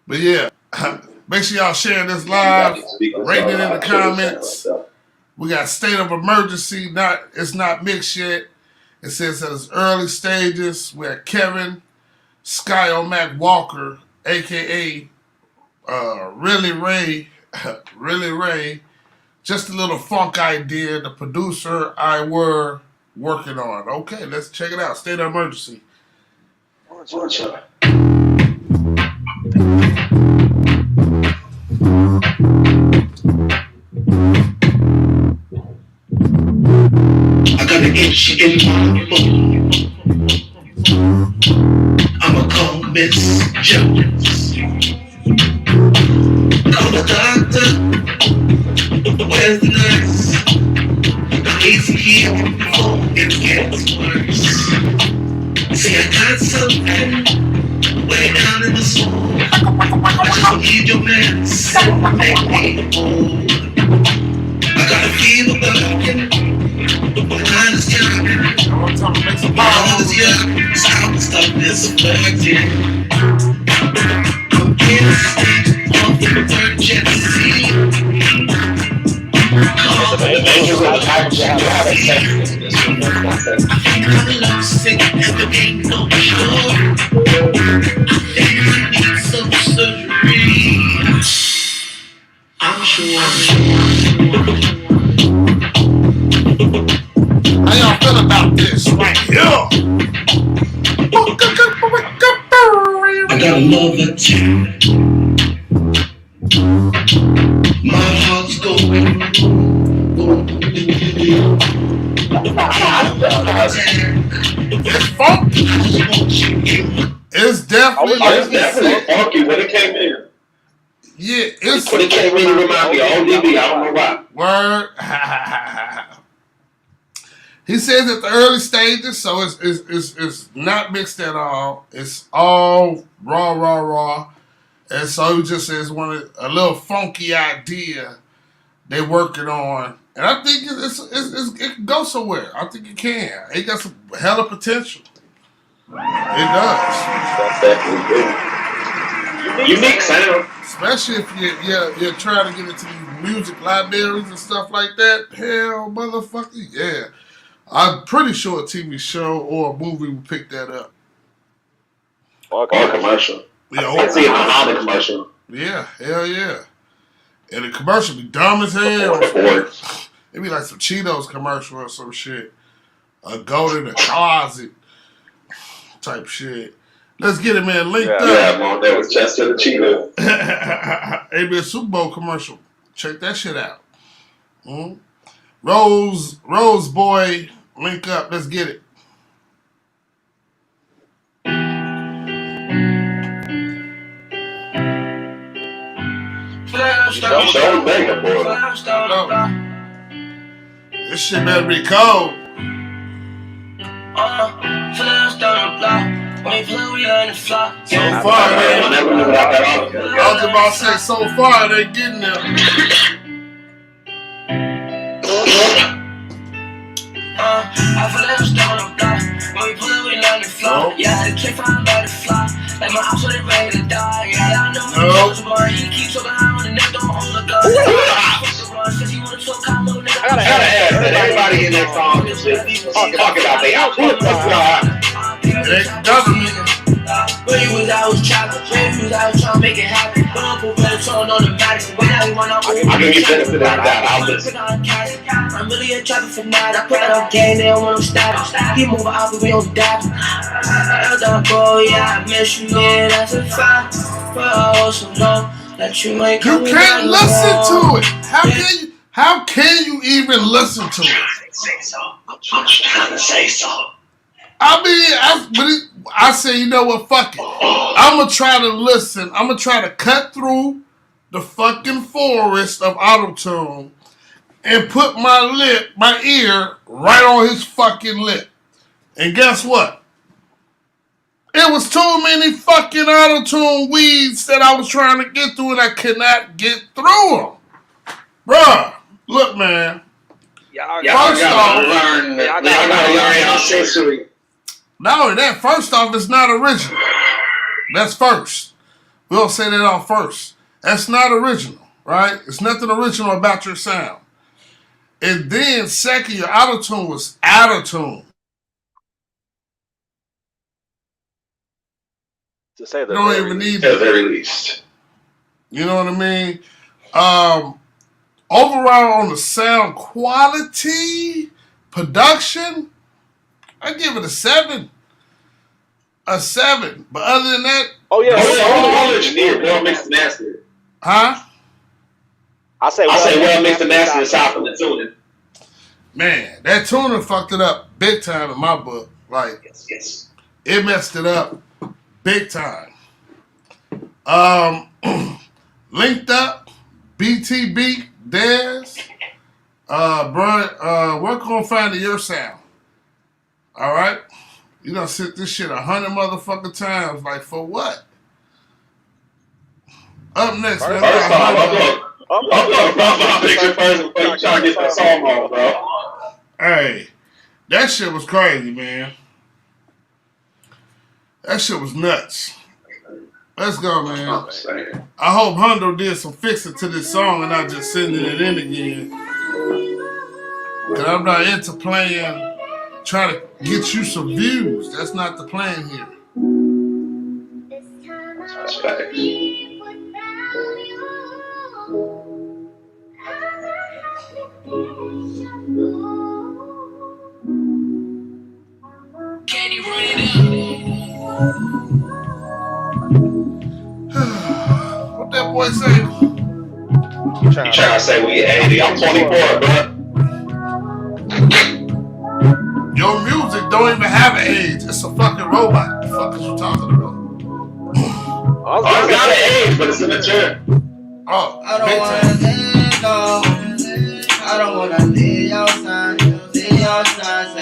But yeah, make sure y'all share this live, rate it in the comments. We got state of emergency. It's not mixed yet. It says at its early stages. We have Kevin Skyomac Walker, aka Really Ray. Just a little funk idea. The producer I were working on. Okay, let's check it out. State of emergency. Watch out. I got an itch in my bone. I'ma call Miss Jones. Call the doctor. Where's the nurse? He's here before it gets worse. See, I got something way down in the soul. I just need your meds to make me whole. I got a fever burning, my mind is turning. My heart is young, so I can stop this flirting. In a state of emergency. I'm sick and there ain't no cure. I need some surgery. I'm sure. How y'all feel about this right here? I got another too. My heart's going. It's definitely funky when it came in. Yeah, when it came in, it reminded me of ODB. I don't know why. Word. He says at the early stages, so it's not mixed at all. It's all raw. And so he just says a little funky idea they're working on. And I think it can go somewhere. I think it can. It got some hella potential. It does. That's definitely good. Unique sound. Especially if you're trying to get into these music libraries and stuff like that. Hell, motherfucker, yeah. I'm pretty sure a TV show or a movie would pick that up. Or a commercial. Yeah, I see it on the commercial. Yeah, hell yeah. And the commercial be dumb as hell. It be like some Cheetos commercial or some shit. A goat in a closet type shit. Let's get it, man. Linked up. Yeah, man, that was just to the Cheetos. It be a Super Bowl commercial. Check that shit out. Rose boy, link up. Let's get it. This shit better be cold. So far, I was about to say, so far, they getting there. Yeah, the kid found by the fly. Like my ops when they ready to die. Yeah, I know he keeps so behind when the neck don't hold a gun. I gotta add that everybody in that song is just talking about their output. It really tried to see it. But you was always trapping. Baby, you was always trying to make it happen. But I'm put better tone on the matter. But now you wanna I give you benefit of that. I'll listen. I'm really a trapper for night. I put that on game, they don't want to stop. Keep moving out, but we don't die. Yeah, I miss you, yeah, that's a fact. But I also know that you might come. You can't listen to it. How can you even listen to it? I'm trying to say so. I mean, I say, you know what, fuck it. I'm going to try to listen. I'm going to try to cut through the fucking forest of auto-tune and put my ear right on his fucking lip. And guess what? It was too many fucking auto-tune weeds that I was trying to get through and I could not get through them. Bruh, look, man. Y'all gotta learn y'all sensory. Not only that, first off, it's not original. That's first. We'll say that off first. That's not original, right? It's nothing original about your sound. And then, second, your auto-tune was out of tune. To say that, you don't even need at the very least. You know what I mean? Overall, on the sound quality, production, I give it a 7. A 7. But other than that, all engineer, well mixed and mastered. Huh? I say well mixed and mastered aside from the tuning. Man, that tuning fucked it up big time in my book. Like, yes. It messed it up big time. Linked Up, BTB, Dez, work on finding your sound. All right? You done sit this shit 100 motherfucking times. Like, for what? Up next, man. I'm gonna picture first before you try to get that song on, bro. Hey, that shit was crazy, man. That shit was nuts. Let's go, man. I hope Hondo did some fixing to this song and not just sending it in again. Because I'm not into playing, trying to get you some views. That's not the plan here. That's facts. Can you run it up? What that boy say? You trying to say we 80? I'm 24, bro. Your music don't even have an age. It's a fucking robot. The fuck is you talking about? It's got an age, but it's immature. Oh, I don't wanna let go. I don't wanna leave outside. Say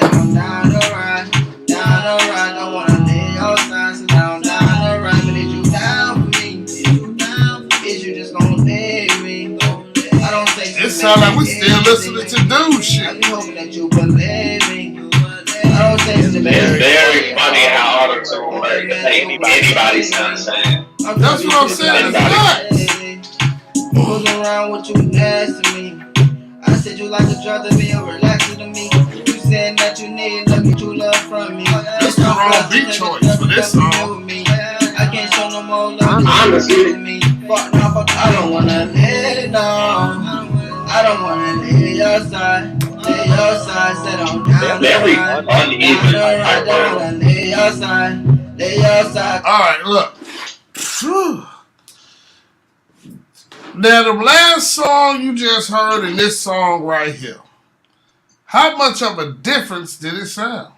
I'm down the ride. Don't wanna leave outside. So down the ride. But is you down for me? Is you just gonna leave me? I don't say it sound like we still listening to dude shit. I be hoping that you believe me. I don't say It's very funny how auto-tune works. Anybody sounds the same. That's what I'm saying. It's nuts. Goes around with you next to me. I said you like a drug to me or relaxing to me. You said that you need love, get you love from me. That's the wrong beat choice for this song. I can't show no more love. Honestly, I don't wanna let down. I don't wanna lay your side. Lay your side, said I'm down. Very uneven. I don't wanna lay your side. Lay your side. All right, look. Now, the last song you just heard and this song right here, how much of a difference did it sound?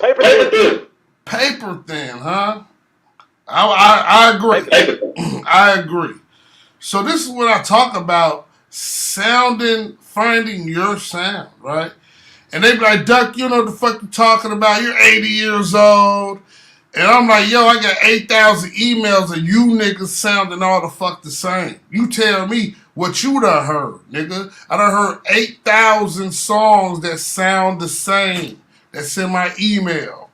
Paper thin. Paper thin, huh? I agree. I agree. So this is what I talk about, finding your sound, right? And they be like, Duck, you know what the fuck you talking about? You're 80 years old. And I'm like, yo, I got 8,000 emails of you niggas sounding all the fuck the same. You tell me what you done heard, nigga. I done heard 8,000 songs that sound the same. That's in my email.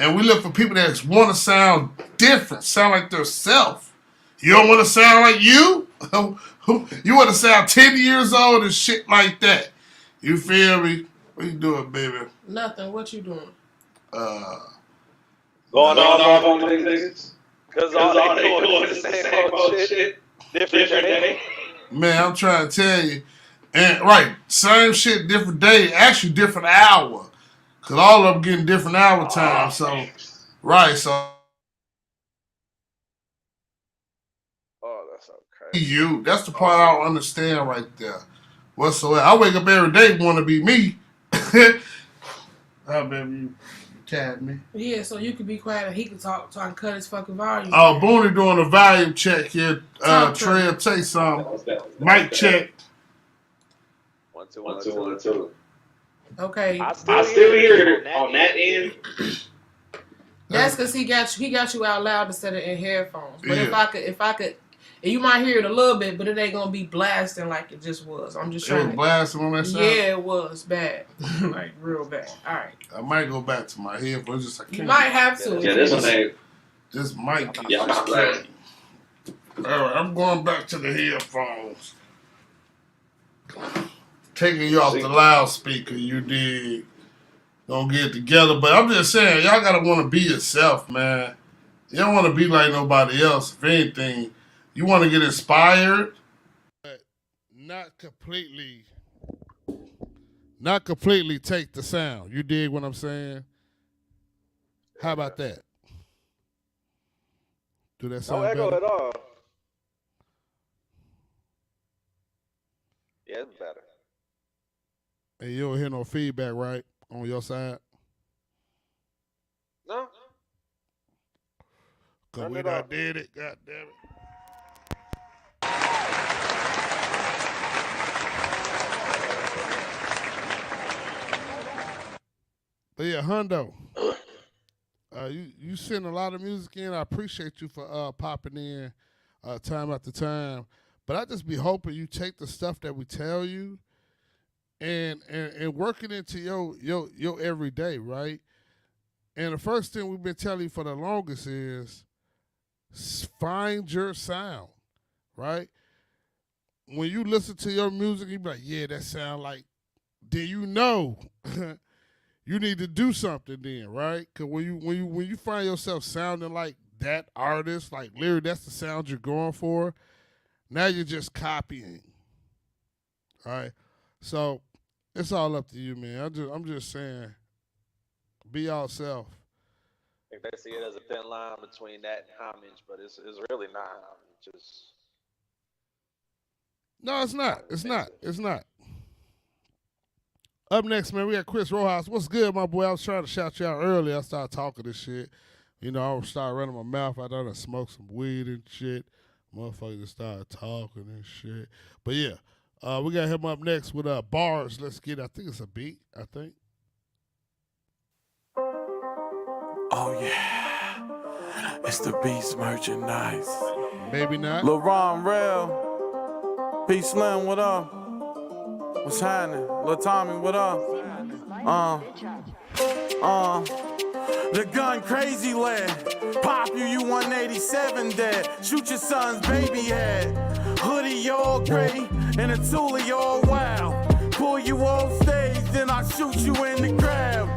And we look for people that want to sound different, sound like their self. You don't want to sound like you? You want to sound 10 years old and shit like that. You feel me? We do it, baby. Nothing. What you doing? Going on these niggas. Cause all they doing is the same old shit. Different day. Man, I'm trying to tell you. And right, same shit, different day. Actually, different hour. Cause all of them getting different hour time. So, right, so. Oh, that's so crazy. You. That's the part I don't understand right there. Whatsoever. I wake up every day want to be me. Oh, baby, you tagged me. Yeah, so you can be quiet and he can talk so I can cut his fucking volume. Oh, BOONIE doing a volume check here. Trey, say something. Mic check. 1 2 1 2 1 2. Okay. I still hear it on that end. That's because he got you out loud instead of in headphones. But Yeah. if I could, and you might hear it a little bit, but it ain't gonna be blasting like it just was. I'm just trying. It was blasting on that side? Yeah, it was bad, like real bad. All right. I might go back to my headphones. Just I can't. You might have to. Yeah, this one ain't. This mic. Yeah, I'm glad. All right, I'm going back to the headphones. Taking you off the loudspeaker, you did. Gonna get it together, but I'm just saying, y'all gotta want to be yourself, man. You don't want to be like nobody else. If anything, you want to get inspired, but not completely take the sound. You dig what I'm saying? How about that? Do that sound No echo better? at all. Yeah, it's better. And you don't hear no feedback, right, on your side? No. Because Turn we it done off. did it, God damn it. But yeah, Hundo, you send a lot of music in. I appreciate you for popping in time after time. But I just be hoping you take the stuff that we tell you and work it into your everyday, right? And the first thing we've been telling you for the longest is find your sound, right? When you listen to your music, you be like, yeah, that sound like, then you know you need to do something then, right? Because when you find yourself sounding like that artist, like literally that's the sound you're going for, now you're just copying, all right? So it's all up to you, man. I'm just saying, be yourself. I think they see it as a thin line between that and homage, but it's really not homage. Just No, it's not. It's not. It's not. Up next, man, we got Chris Rojas. What's good, my boy? I was trying to shout you out earlier. I started talking this shit. You know, I started running my mouth. I done smoked some weed and shit. Motherfuckers just started talking and shit. But yeah, we got him up next with bars. Let's get. I think it's a beat. I think. Oh yeah, it's the Beast merchandise. Maybe not. Lil Ron Rel, P Slim, what up? What's happening? Lil Tommy, what up? The gun crazy led. Pop you 187 dead. Shoot your son's baby head. Hoodie all gray and a toolie all wild. Pull you off stage, then I shoot you in the crowd.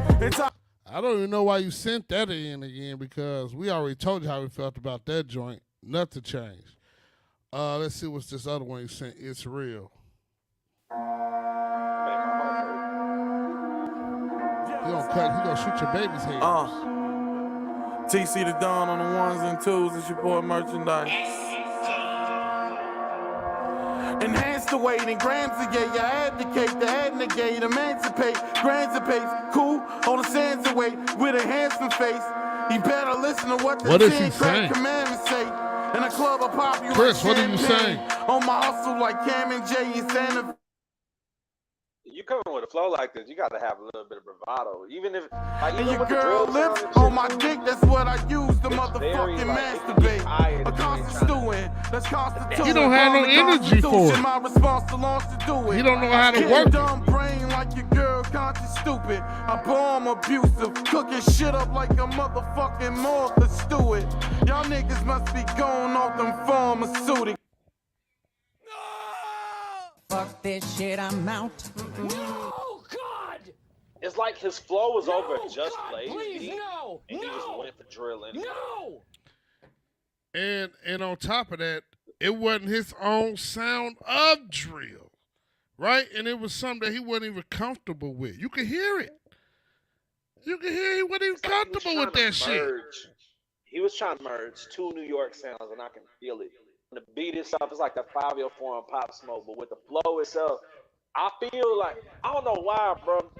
I don't even know why you sent that in again because we already told you how we felt about that joint. Nothing changed. Let's see what's this other one you sent. It's real. He gonna shoot your baby's head. TC the Don on the ones and twos. It's your boy merchandise. Enhance the weight and grams a gate. I advocate the abnegate, emancipate, granzipate, cool on the sands away with a handsome face. He better listen to what the 10 crack commandments say. In a club of pop, you Chris, like what are you saying? On my hustle like Cam and Jay, it's an you coming with a flow like this, you got to have a little bit of bravado. Even if, like, and even your with the girl drill lips sound on and my shit, dick, that's what I use to very, motherfucking like, masturbate. A constant stewing, that's constitution. He don't have no energy for it. My response to launch to do it. He don't know how to Kid work dumb brain like your girl, conscious stupid. I bomb abusive, cooking shit up like a motherfucking Martha Stewart. Y'all niggas must be going off them pharmaceutical. Fuck this shit, I'm out. No, God! It's like his flow was over just Blaze beat, and he just went for drill anyway. And on top of that, it wasn't his own sound of drill, right? And it was something that he wasn't even comfortable with. You could hear it. You could hear he wasn't even comfortable with that shit. He was trying to merge two New York sounds, and I can feel it. The beat itself is like the 504 on Pop Smoke, but with the flow itself, I feel like, I don't know why, bro,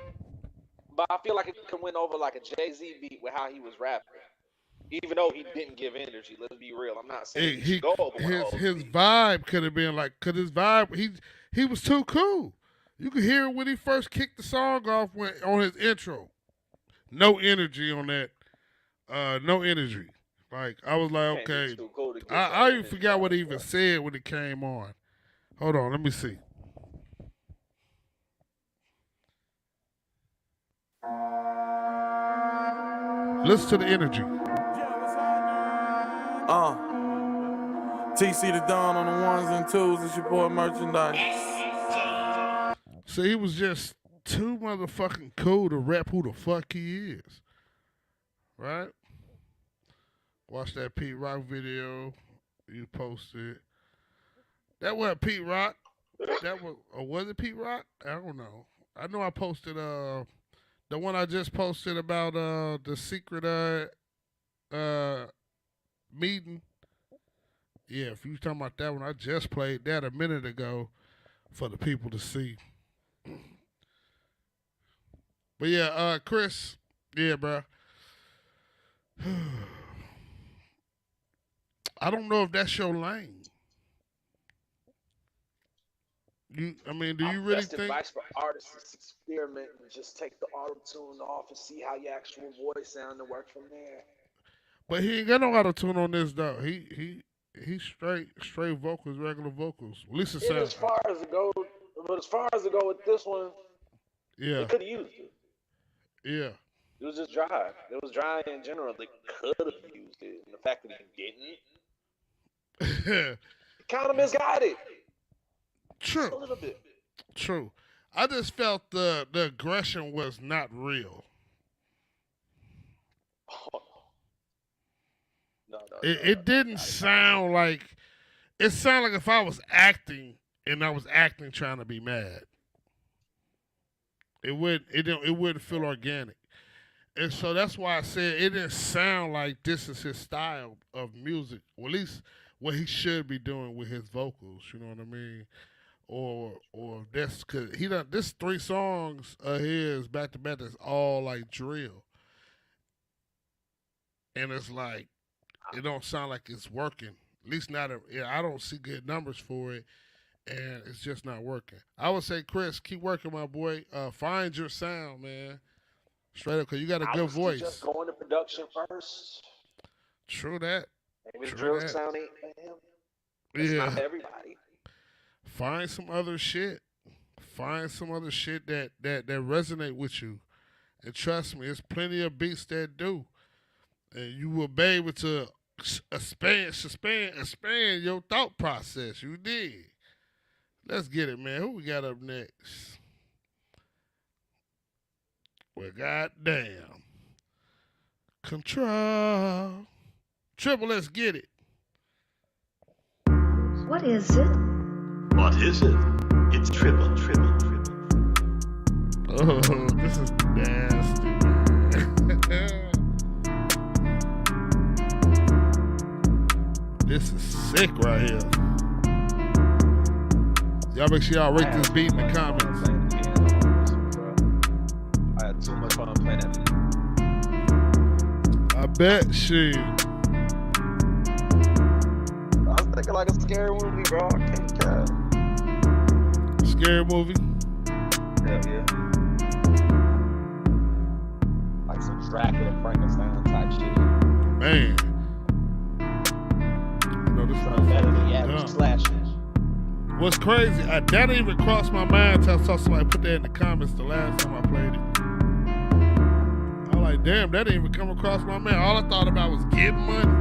but I feel like it could win over like a Jay-Z beat with how he was rapping. Even though he didn't give energy, let's be real. I'm not saying he go over his vibe could have been like, cause his vibe, he was too cool. You could hear when he first kicked the song off on his intro. No energy on that. No energy. Like, I was like, okay. I even forgot what he even said when it came on. Hold on, let me see. Listen to the energy. TC the Don on the ones and twos and support merchandise. So he was just too motherfucking cool to rap who the fuck he is. Right? Watch that Pete Rock video you posted. That wasn't Pete Rock. That was, or was it Pete Rock? I don't know. I know I posted the one I just posted about the secret meeting. Yeah, if you talking about that one, I just played that a minute ago for the people to see. But yeah, Chris, yeah, bro. I don't know if that's your lane. Do you really best think? Advice for artists is experiment and just take the auto-tune off and see how your actual voice sound and work from there. But he ain't got no auto-tune on this though. He straight vocals, regular vocals. At least it sounds. As far as it goes with this one, yeah, they could have used it. Yeah. It was just dry. It was dry in general. They could have used it. And the fact that he didn't, kind of misguided. True. A little bit. True. I just felt the aggression was not real. Oh, no. It didn't sound like. It sounded like if I was acting and I was acting trying to be mad. It wouldn't feel organic. And so that's why I said it didn't sound like this is his style of music, or at least what he should be doing with his vocals. You know what I mean? Or that's because he done this 3 songs of his back to back is all like drill, and it's like it don't sound like it's working. At least not. I don't see good numbers for it, and it's just not working. I would say, Chris, keep working, my boy. Find your sound, man. Straight up, because you got a good voice. Just go into production first. True that. Maybe the drill sound ain't for him. It's not everybody. Find some other shit. Find some other shit that resonate with you. And trust me, there's plenty of beats that do. And you will be able to expand your thought process. You did. Let's get it, man. Who we got up next? Well, goddamn. Control. Triple, let's get it. What is it? What is it? It's triple. Oh, this is nasty, man. This is sick right here. Y'all make sure y'all rate this beat in the comments. I had too much fun playing that beat. I bet she. I was thinking like a scary movie, bro. I can't care. Scary movie? Hell yeah. Like some Dracula, Frankenstein type shit. Man. You know, this better than the average slasher. What's crazy, that didn't even cross my mind until I saw somebody put that in the comments the last time I played it. I was like, damn, that didn't even come across my mind. All I thought about was getting money.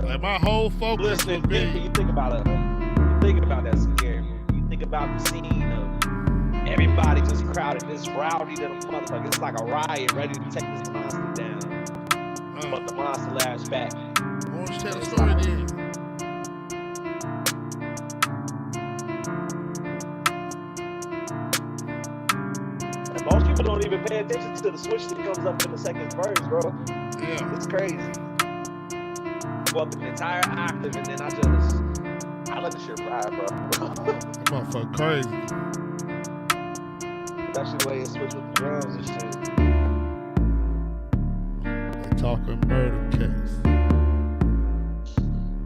Like my whole focus Listen, would be. you think about that scary movie. You think about the scene of everybody just crowded, this rowdy to the motherfucker. It's like a riot ready to take this monster down. But the monster laughs back. Why don't you tell the story then? And most people don't even pay attention to the switch that comes up in the second verse, bro. Yeah. It's crazy. Go up an entire octave and then I let the shit ride, bro. That motherfucker crazy. Especially the way it switched with the drums and shit. They talking murder case.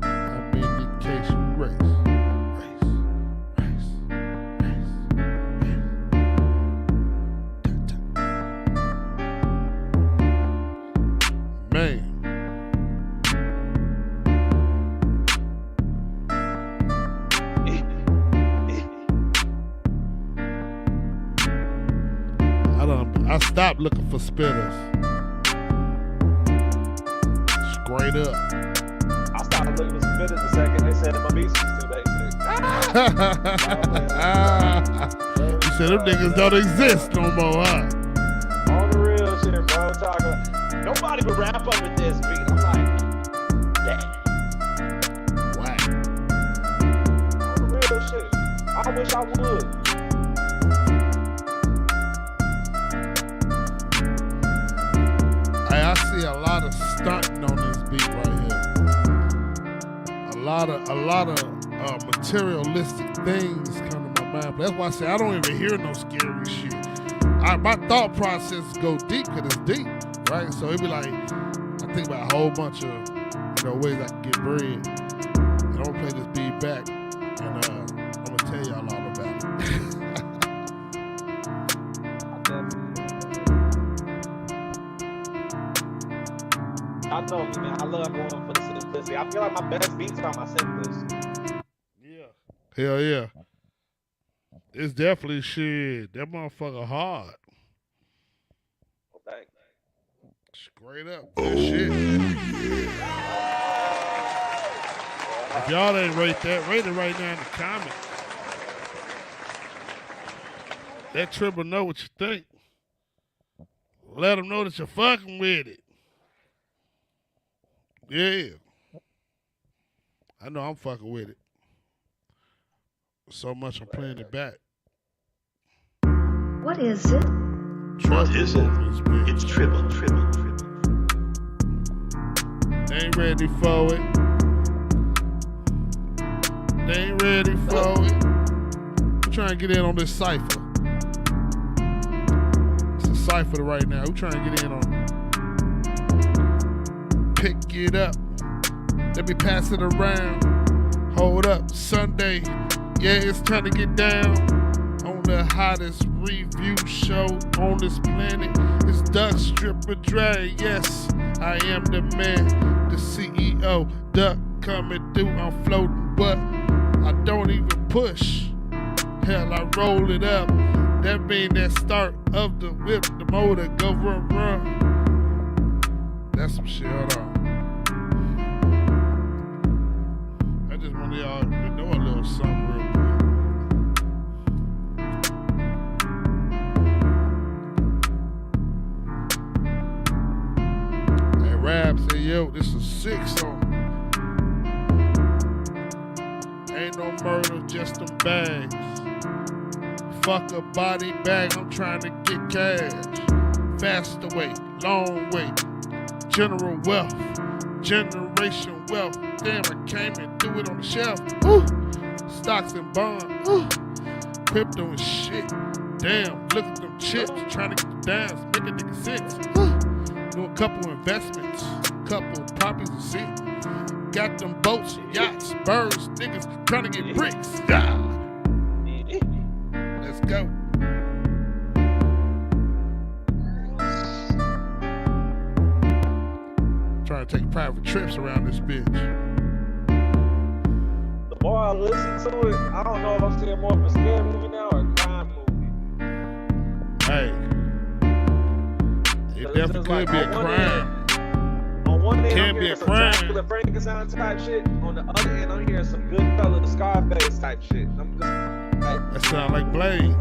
I'm in the case race. Man. I stopped looking for spitters. Straight up. I started looking for spitters the second they said my beats was too basic. You said them niggas don't exist no more, huh? On the real shit, bro. Talking, nobody would rap up with this beat. I'm like, damn. Whack. On the real shit. I wish I would. Hey, I see a lot of stunting on this beat right here. A lot of materialistic things come to my mind. But that's why I say I don't even hear no scary shit. My thought process go deep because it's deep, right? So it be like, I think about a whole bunch of ways I can get bread. And I'm gonna play this beat back, and I'm gonna tell y'all all about it. I know me, man. I love going for the simplicity. I feel like my best beats are my simplest. Yeah. Hell yeah. It's definitely shit. That motherfucker hard. Okay. Straight up. Good shit. If y'all ain't rate that, rate it right now in the comments. Let Triple know what you think. Let them know that you're fucking with it. Yeah. I know I'm fucking with it. So much I'm playing it back. What is it? What is it? It's triple. They ain't ready for it. They ain't ready for it. I'm trying to get in on this cipher. It's a cipher right now. We're trying to get in on it. Pick it up. Let me pass it around. Hold up. Sunday. Yeah, it's time to get down. On the hottest review show on this planet. It's Duck Stripper Drag. Yes, I am the man. The CEO. Duck coming through. I'm floating, but I don't even push. Hell, I roll it up. That mean that start of the whip. The motor go run. That's some shit. Hold on. I just want y'all to know a little something real quick. Hey, Rap say, yo, this is 6 on. Ain't no murder, just them bags. Fuck a body bag, I'm trying to get cash. Faster way, long way. General wealth, generation wealth. Damn, I came and threw it on the shelf. Ooh. Stocks and bonds. Ooh. Crypto and shit. Damn, look at them chips. Trying to get the downs, make a nigga sense. Do a couple investments, couple poppies and shit. Got them boats, yachts, birds, niggas trying to get bricks. Yeah. Let's go. Trying to take private trips around this bitch. The more I listen to it, I don't know if I'm seeing more of a scary movie now or a crime movie. Hey. It definitely could be a crime. On one end, Can I'm be hearing a some crime. Dracula Frankenstein type shit. On the other end, I'm hearing some Goodfellas, Scarface type shit. I'm just, hey, That sound like Blade.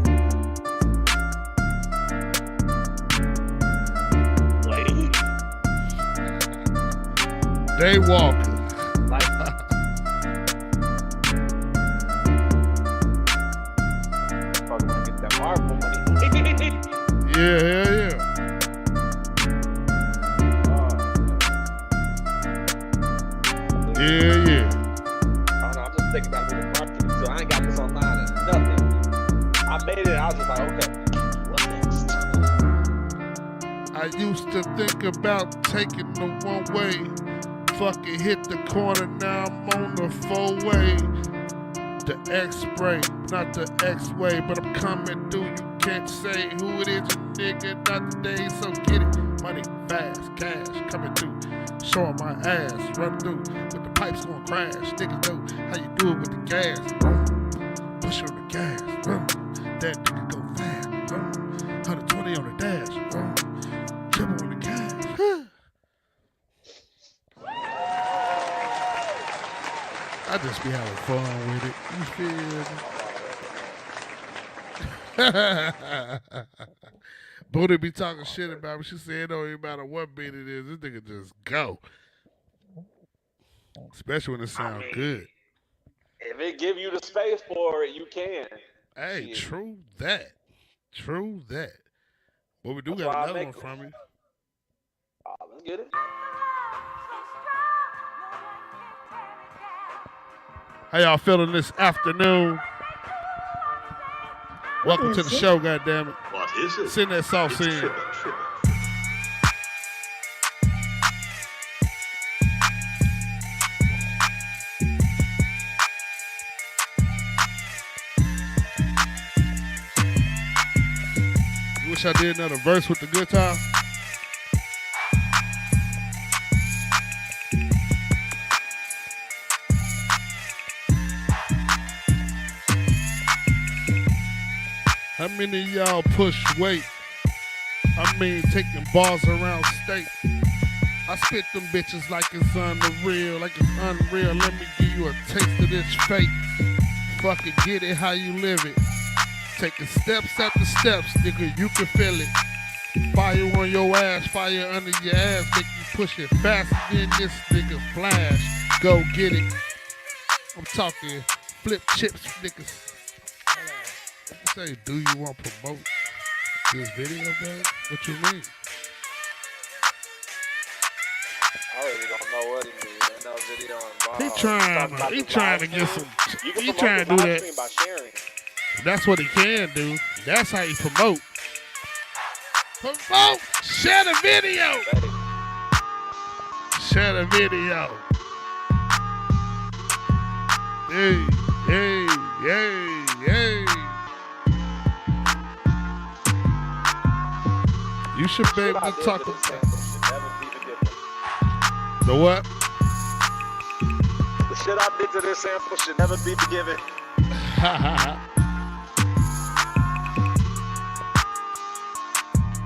Daywalker. Get that Marvel money. Yeah. Yeah. I don't know, I'm just thinking about the marketing, so I ain't got this online and nothing. I made it, I was just like, okay, what next? I used to think about taking the one way. Fucking hit the corner, now I'm on the four-way. The X-spray, not the X-way, but I'm coming through. You can't say who it is, nigga, not today, so get it. Money, fast, cash, coming through. Showing my ass, run through. With the pipes going crash, niggas know how you do it with the gas. Push on the gas, that nigga go fast. 120 on the dash, triple on the gas. I just be having fun with it. You feel me? Boonie be talking shit about me. She said it don't even matter what beat it is. This nigga just go. Especially when it sounds good. If it give you the space for it, you can. Hey, true that. True that. But we do That's got why I another make one from you. Let's get it. How y'all feeling this afternoon? Welcome to the show, goddammit. What is it? Send that sauce in. Triple. You wish I did another verse with the guitar? How many of y'all push weight? I mean, taking bars around state. I spit them bitches like it's unreal, Let me give you a taste of this fate. Fucking get it how you live it. Taking steps after steps, nigga, you can feel it. Fire on your ass, fire under your ass, make you push it faster than this nigga Flash. Go get it. I'm talking flip chips, niggas. Say, do you want to promote this video, man? What you mean? I already don't know what he means. Ain't no video involved. He trying to get some. He trying to do that. By sharing. That's what he can do. That's how he promote. Promote. Share the video. Share the video. Hey. You should be able to talk about the what? The shit I did to this sample should never be forgiven.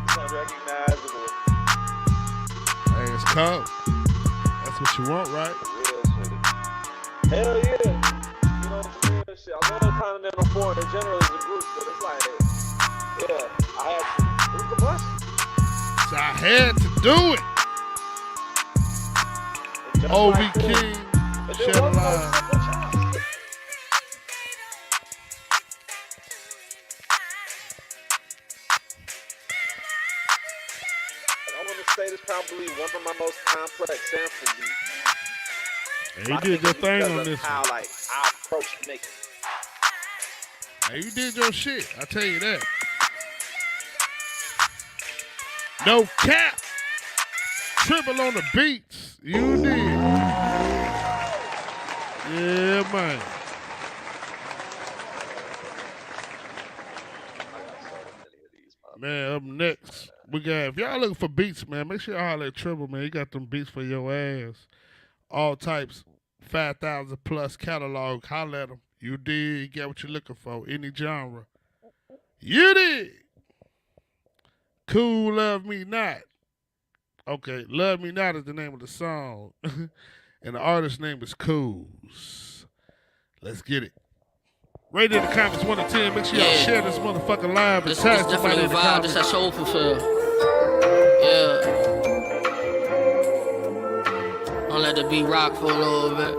It's unrecognizable. Hey, it's cold. That's what you want, right? Hell yeah. You know what I'm saying? Shit. I love Continental Foreign in general as a group, but it's like, yeah, I had to. It was the bus. So I had to do it. OV King, Shed Alive. I want to say this probably one of my most complex sample beats. And you did your thing on this how, one. like, I approach making it. Hey, you did your shit. I tell you that. No cap. Triple on the beats. You did. Yeah, man. Man, up next, we got, if y'all looking for beats, man, make sure y'all holler at Triple, man. He got them beats for your ass. All types, 5,000 plus catalog. Holler at him. You did. You got what you're looking for. Any genre. You did. Cool, Love Me Not. Okay, Love Me Not is the name of the song. And the artist's name is Cools. Let's get it. Rate in the comments 1 to 10. Make sure y'all share this motherfucking live and This tag is somebody definitely in the a vibe. comments. This that soulful feel. Yeah. I'll let the beat rock for a little bit.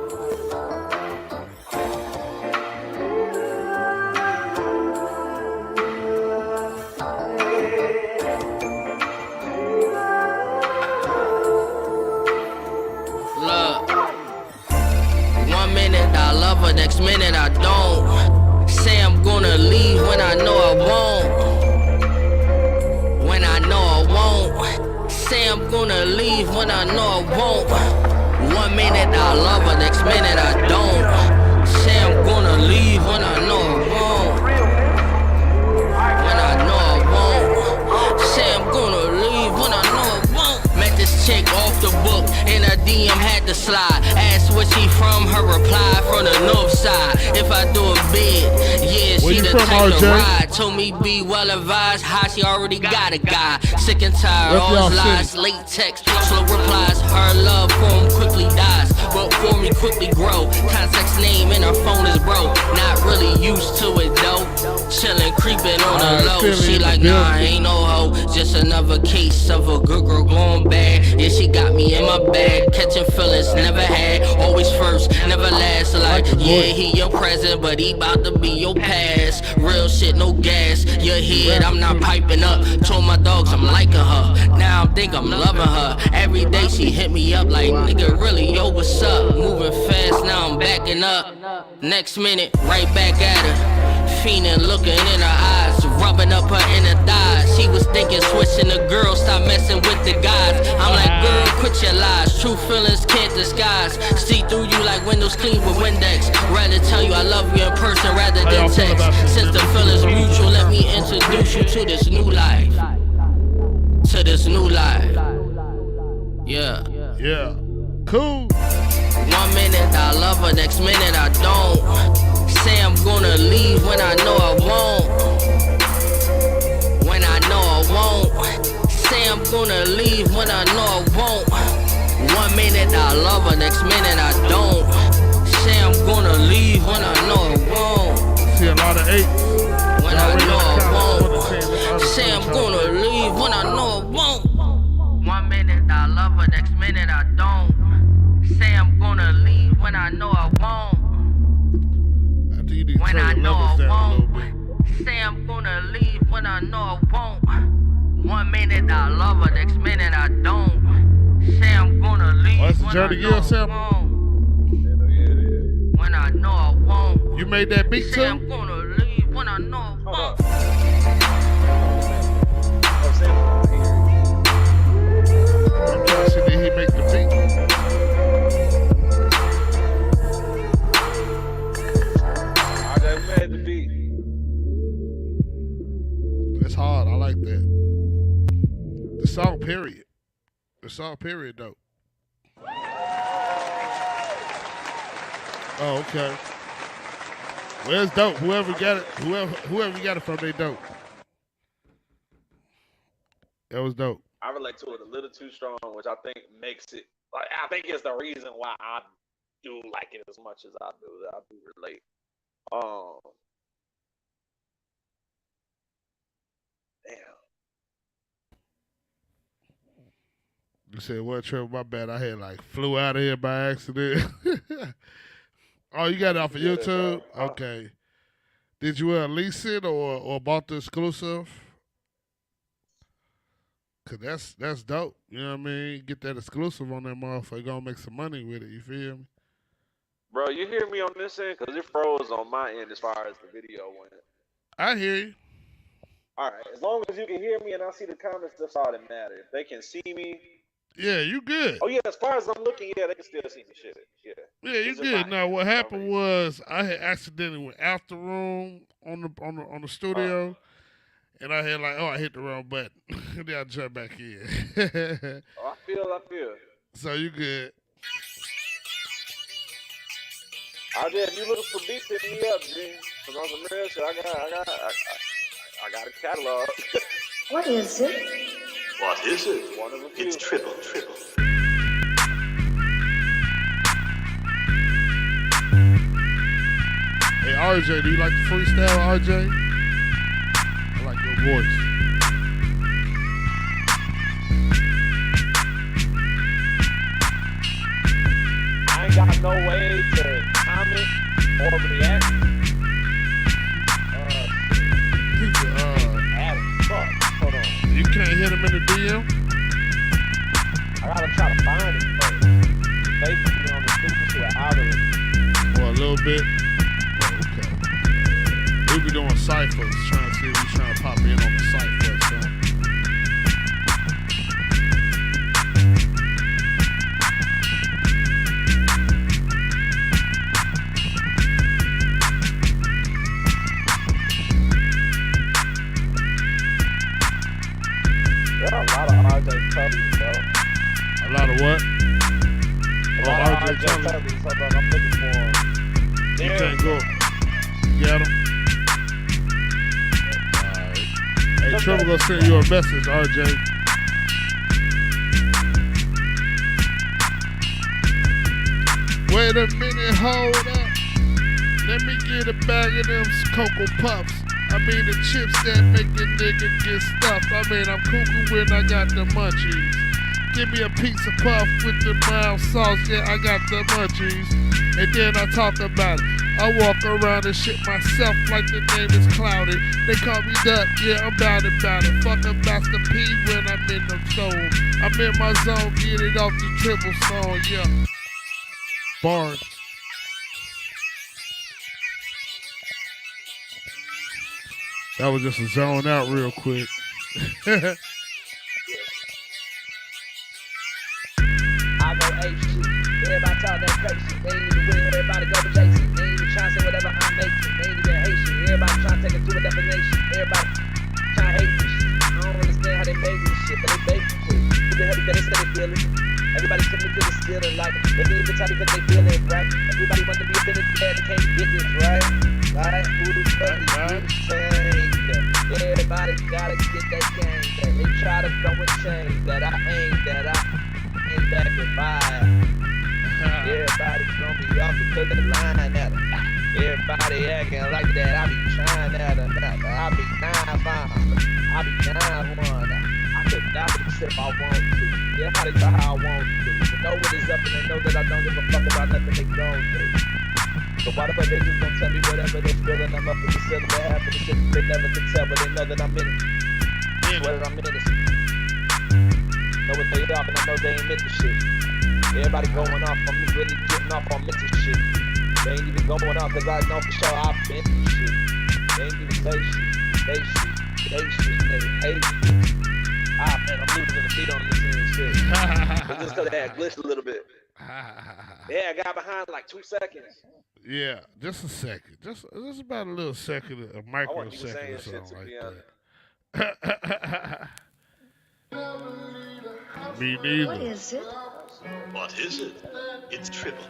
Look. 1 minute I love her, next minute I don't. Say I'm gonna leave when I know I won't. When I know I won't. Say I'm gonna leave when I know I won't. 1 minute I love her, next minute I don't. Say I'm gonna leave when I know I won't. When I know I won't. Say I'm gonna leave when I know I won't. Met this chick off the book and her DM had to slide. Asked where she from, her reply from the north side. If I do a bid, yeah, she the type to ride. Told me be well advised, how she already got a guy. Sick and tired, all his lies, late text, slow replies. Her love for him quickly dies, but for me quickly grow. Contact's name and her phone is broke. Not really used to it though. Chillin', creeping on the low. She like, nah, I ain't no hoe. Just another case of a good girl going bad. Yeah, she got me in my bag. Catching feelings, never had. Always first, never last. Like, yeah, he your present, but he bout to be your past. Real shit, no gas. Your head, I'm not piping up. Told my dogs I'm liking her. Now I think I'm loving her. Every day she hit me up like, nigga, really, yo, what's up? Moving fast, now I'm backing up. Next minute, right back at her. Fiending, looking in her eyes, rubbing up her inner thighs. She was thinking switching the girl, stop messing with the guys. I'm like, girl, quit your lies. True feelings can't disguise. See through you like windows clean with Windex. Rather tell you I love you in person rather than text. Since the feelings mutual, let me introduce you to this new life. To this new life. Yeah. Yeah. Cool. 1 minute I love her, next minute I don't. Say I'm gonna leave when I know I won't. When I know I won't. Say I'm gonna leave when I know I won't. 1 minute I love her, next minute I don't. Say I'm gonna leave when I know I won't. See a lot of 8s. When I know I won't. Say I'm gonna leave when I know I won't. 1 minute I love her, next minute I don't. Say I'm gonna leave when I know I won't. When I know I won't. Say I'm gonna leave when I know I won't. 1 minute I love her, next minute I don't. Say I'm gonna leave when I know I won't. When I know I won't. You made that beat too? Say I'm gonna leave when I know I won't. I'm trying to see, did he make the beat? It's hard. I like that. The song, period. The song, period, though. Oh, okay. Well, it's dope. Whoever got it from, they dope. That was dope. I relate to it a little too strong, which I think makes it like I think it's the reason why I do like it as much as I do. I do relate. Damn. You said what, Trevor? My bad. I had flew out of here by accident. Oh, you got it off of YouTube? Okay. Did you lease it or bought the exclusive? Cause that's dope. You know what I mean? Get that exclusive on that motherfucker. Gonna make some money with it. You feel me? Bro, you hear me on this end? Cause it froze on my end as far as the video went. I hear you. All right. As long as you can hear me and I see the comments, that's all that matters. If they can see me. Yeah, you good. Oh yeah, as far as I'm looking, yeah, they can still see me. Shit. Yeah. Yeah, you good. Now what happened was I had accidentally went out the room on the studio. And I had I hit the wrong button. Then I jumped back in. I feel. So you good. If you looking for beats, hit me up, G. Cause on some real shit, I got a catalog. What is it? What is it? One of a few. It's triple. Hey, all RJ, do you like the freestyle, RJ? I like your voice. I ain't got no way to comment or react. Adam, fuck. Hold on. You can't hit him in the DM? I gotta try to find him first. Basically on the stupid to an algorithm. For a little bit. Oh, okay. We'll be doing ciphers, trying to see if he's trying to pop in on the cipher or something. There are a lot of RJ Tubbies, bro. A lot of what? A lot of RJ Tubbies. Hold on, I'm looking for him. You can't go. You got him? Alright. Hey, Trevor gonna send you a message, RJ. Wait a minute, hold up. Let me get a bag of them Cocoa Puffs. I mean the chips that make a nigga get stuffed. I mean I'm cuckoo when I got the munchies. Give me a pizza puff with the mild sauce, yeah I got the munchies. And then I talk about it. I walk around and shit myself like the name is Cloudy. They call me Duck, yeah I'm bout it. Fuck a Master P when I'm in the zone. I'm in my zone, get it off the triple song, yeah. Bars. That was just a zone out real quick. I go ape shit. Everybody talk that crazy shit. They ain't even with it. Everybody go with Jason. They ain't even trying to say whatever I'm making. They ain't even hate shit. Everybody trying to take it to a definition. Everybody trying to hate this shit. I don't understand how they made this shit, but they made it quick. Who the hell they say they feel it? Everybody took me to the stealing like they didn't even tell me because they feel it, right? Everybody want to be a business man, they can't get this, right? Right? Who the fuck is everybody gotta get that game that they try to go and change that I ain't back at 5. Everybody gonna be off because of the line at her. Everybody acting like that. I be trying at her. I be 9-5. I be 9-1. I could not if I want to. Yeah, how they try how I want to. They know what is up and they know that I don't give a fuck about nothing they don't do. So why the fuck they just gonna tell me whatever they feeling? I'm up in the ceiling, they happen to shit they never can tell, but they know that I'm in it. Swear that I'm innocent. Know what they are, and I know they ain't meant the shit. Everybody going off on me, really getting off on mental shit. They ain't even going off, cause I know for sure I've been through shit. They ain't even say shit. They hate shit. Ah man, I'm losing the beat on this and shit. It's just cause it had glitched a little bit. Yeah, I got behind like 2 seconds. Yeah, just a second. Just about a little second, a microsecond or something like that. Me neither. What is it? What is it? It's triple.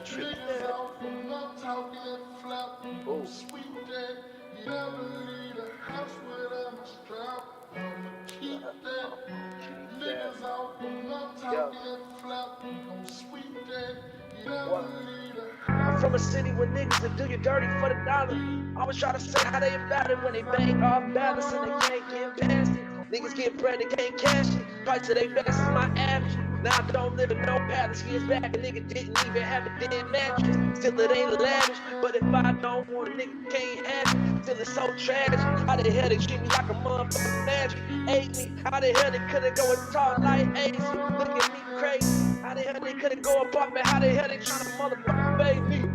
I'm from a city where niggas that do you dirty for the dollar. Always try to say how they about it when they bang off balance and they can't get past it. Niggas get bread, they can't cash it. Price of they best is my average. Now I don't live in no palace. Years back, a nigga didn't even have a damn mattress. Still it ain't lavish, but if I don't want a nigga can't have it. Still it's so tragic. How the hell they treat me like a motherfucking magic? Ate me. How the hell they couldn't go and talk like Ace? Look at me crazy. How the hell they couldn't go apartment? How the hell they tryna motherfucking baby?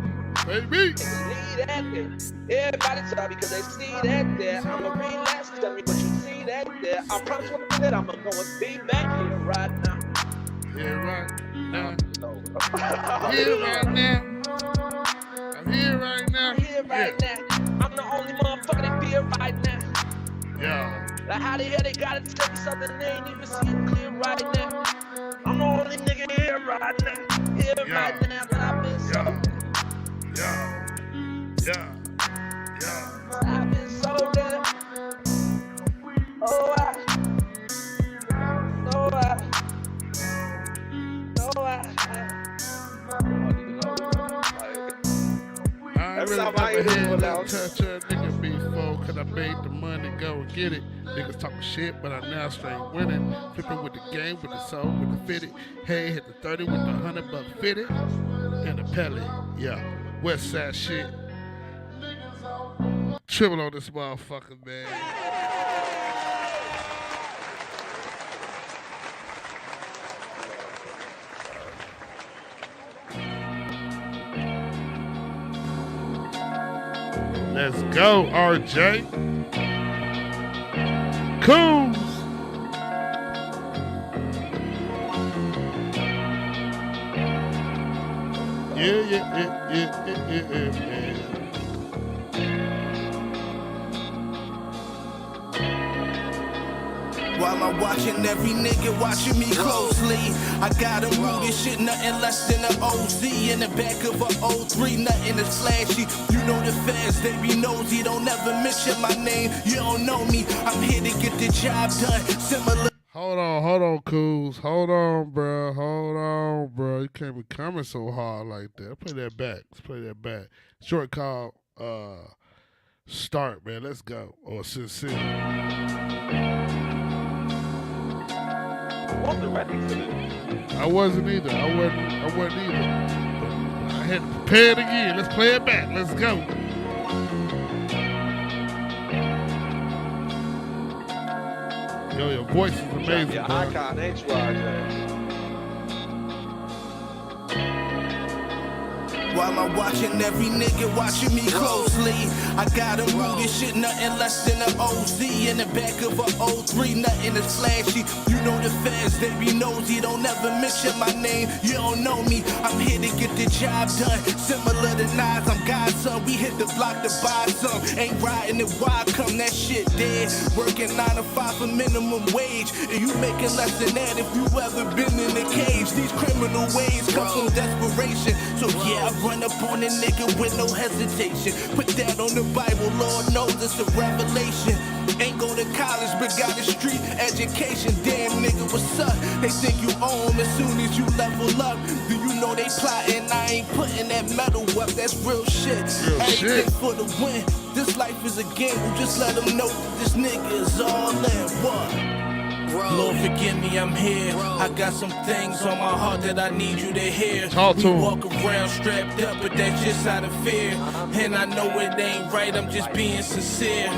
Baby. Leave that there. Everybody tell me because they see that there. I'ma relax, tell me what you see that there. I promise you that I'ma go and be back here right now. Here right now. Here right now. I'm here right now. I'm here right now. I'm the only motherfucker that be here right now. Yeah. Like how the hell they gotta tell me something they ain't even see it clear right now. I'm the only nigga here right now. Here right now that I've been so. Yeah. I've been so down. Oh, That's really how never I hear had it that out. touch a nigga before, cause I made the money go and get it. Niggas talking shit, but I now straight winning. Flipping with the game, with the soul, with the fitted. Hey, hit the 30 with the $100 fitted. And the pellet. Yeah. West side shit. Triple on this motherfucker, man. Let's go, RJ. Coons. Yeah. While I'm watching every nigga watching me closely, I got him rooted shit, nothing less than an OZ in the back of a 03, nothing is flashy. You know the fans, they be nosy, don't ever mention my name. You don't know me, I'm here to get the job done. Similar. Hold on, Coos. Hold on, bro. You can't be coming so hard like that. Play that back. Let's play that back. Short call, start, man. Let's go. Or sincere. I wasn't either. I wasn't either. But I had to prepare it again. Let's play it back. Let's go. Yo, your voice is amazing, Your bro. icon, ain't you, RJ? While I'm watching every nigga watching me closely, I got him rooted shit, nothing less than an OZ in the back of a 03, nothing is flashy. You know the fans, they be nosy, don't ever mention my name. You don't know me, I'm here to get the job done. Similar to Nas, I'm Godson. We hit the block to buy some. Ain't riding it, why come that shit dead? Working 9 to 5 for minimum wage, and you making less than that if you ever been in the cage. These criminal ways come from desperation, so yeah, I run up on a nigga with no hesitation. Put that on the Bible, Lord knows it's a revelation. Ain't go to college, but got a street education. Damn nigga, what's up? They think you own as soon as you level up. Do you know they plotting? I ain't putting that metal up. That's real shit. Everything for the win. This life is a gamble. Just let them know that this nigga is all in. What? Lord forgive me, I'm here. I got some things on my heart that I need you to hear. We walk around strapped up, but that's just out of fear. And I know it ain't right, I'm just being sincere.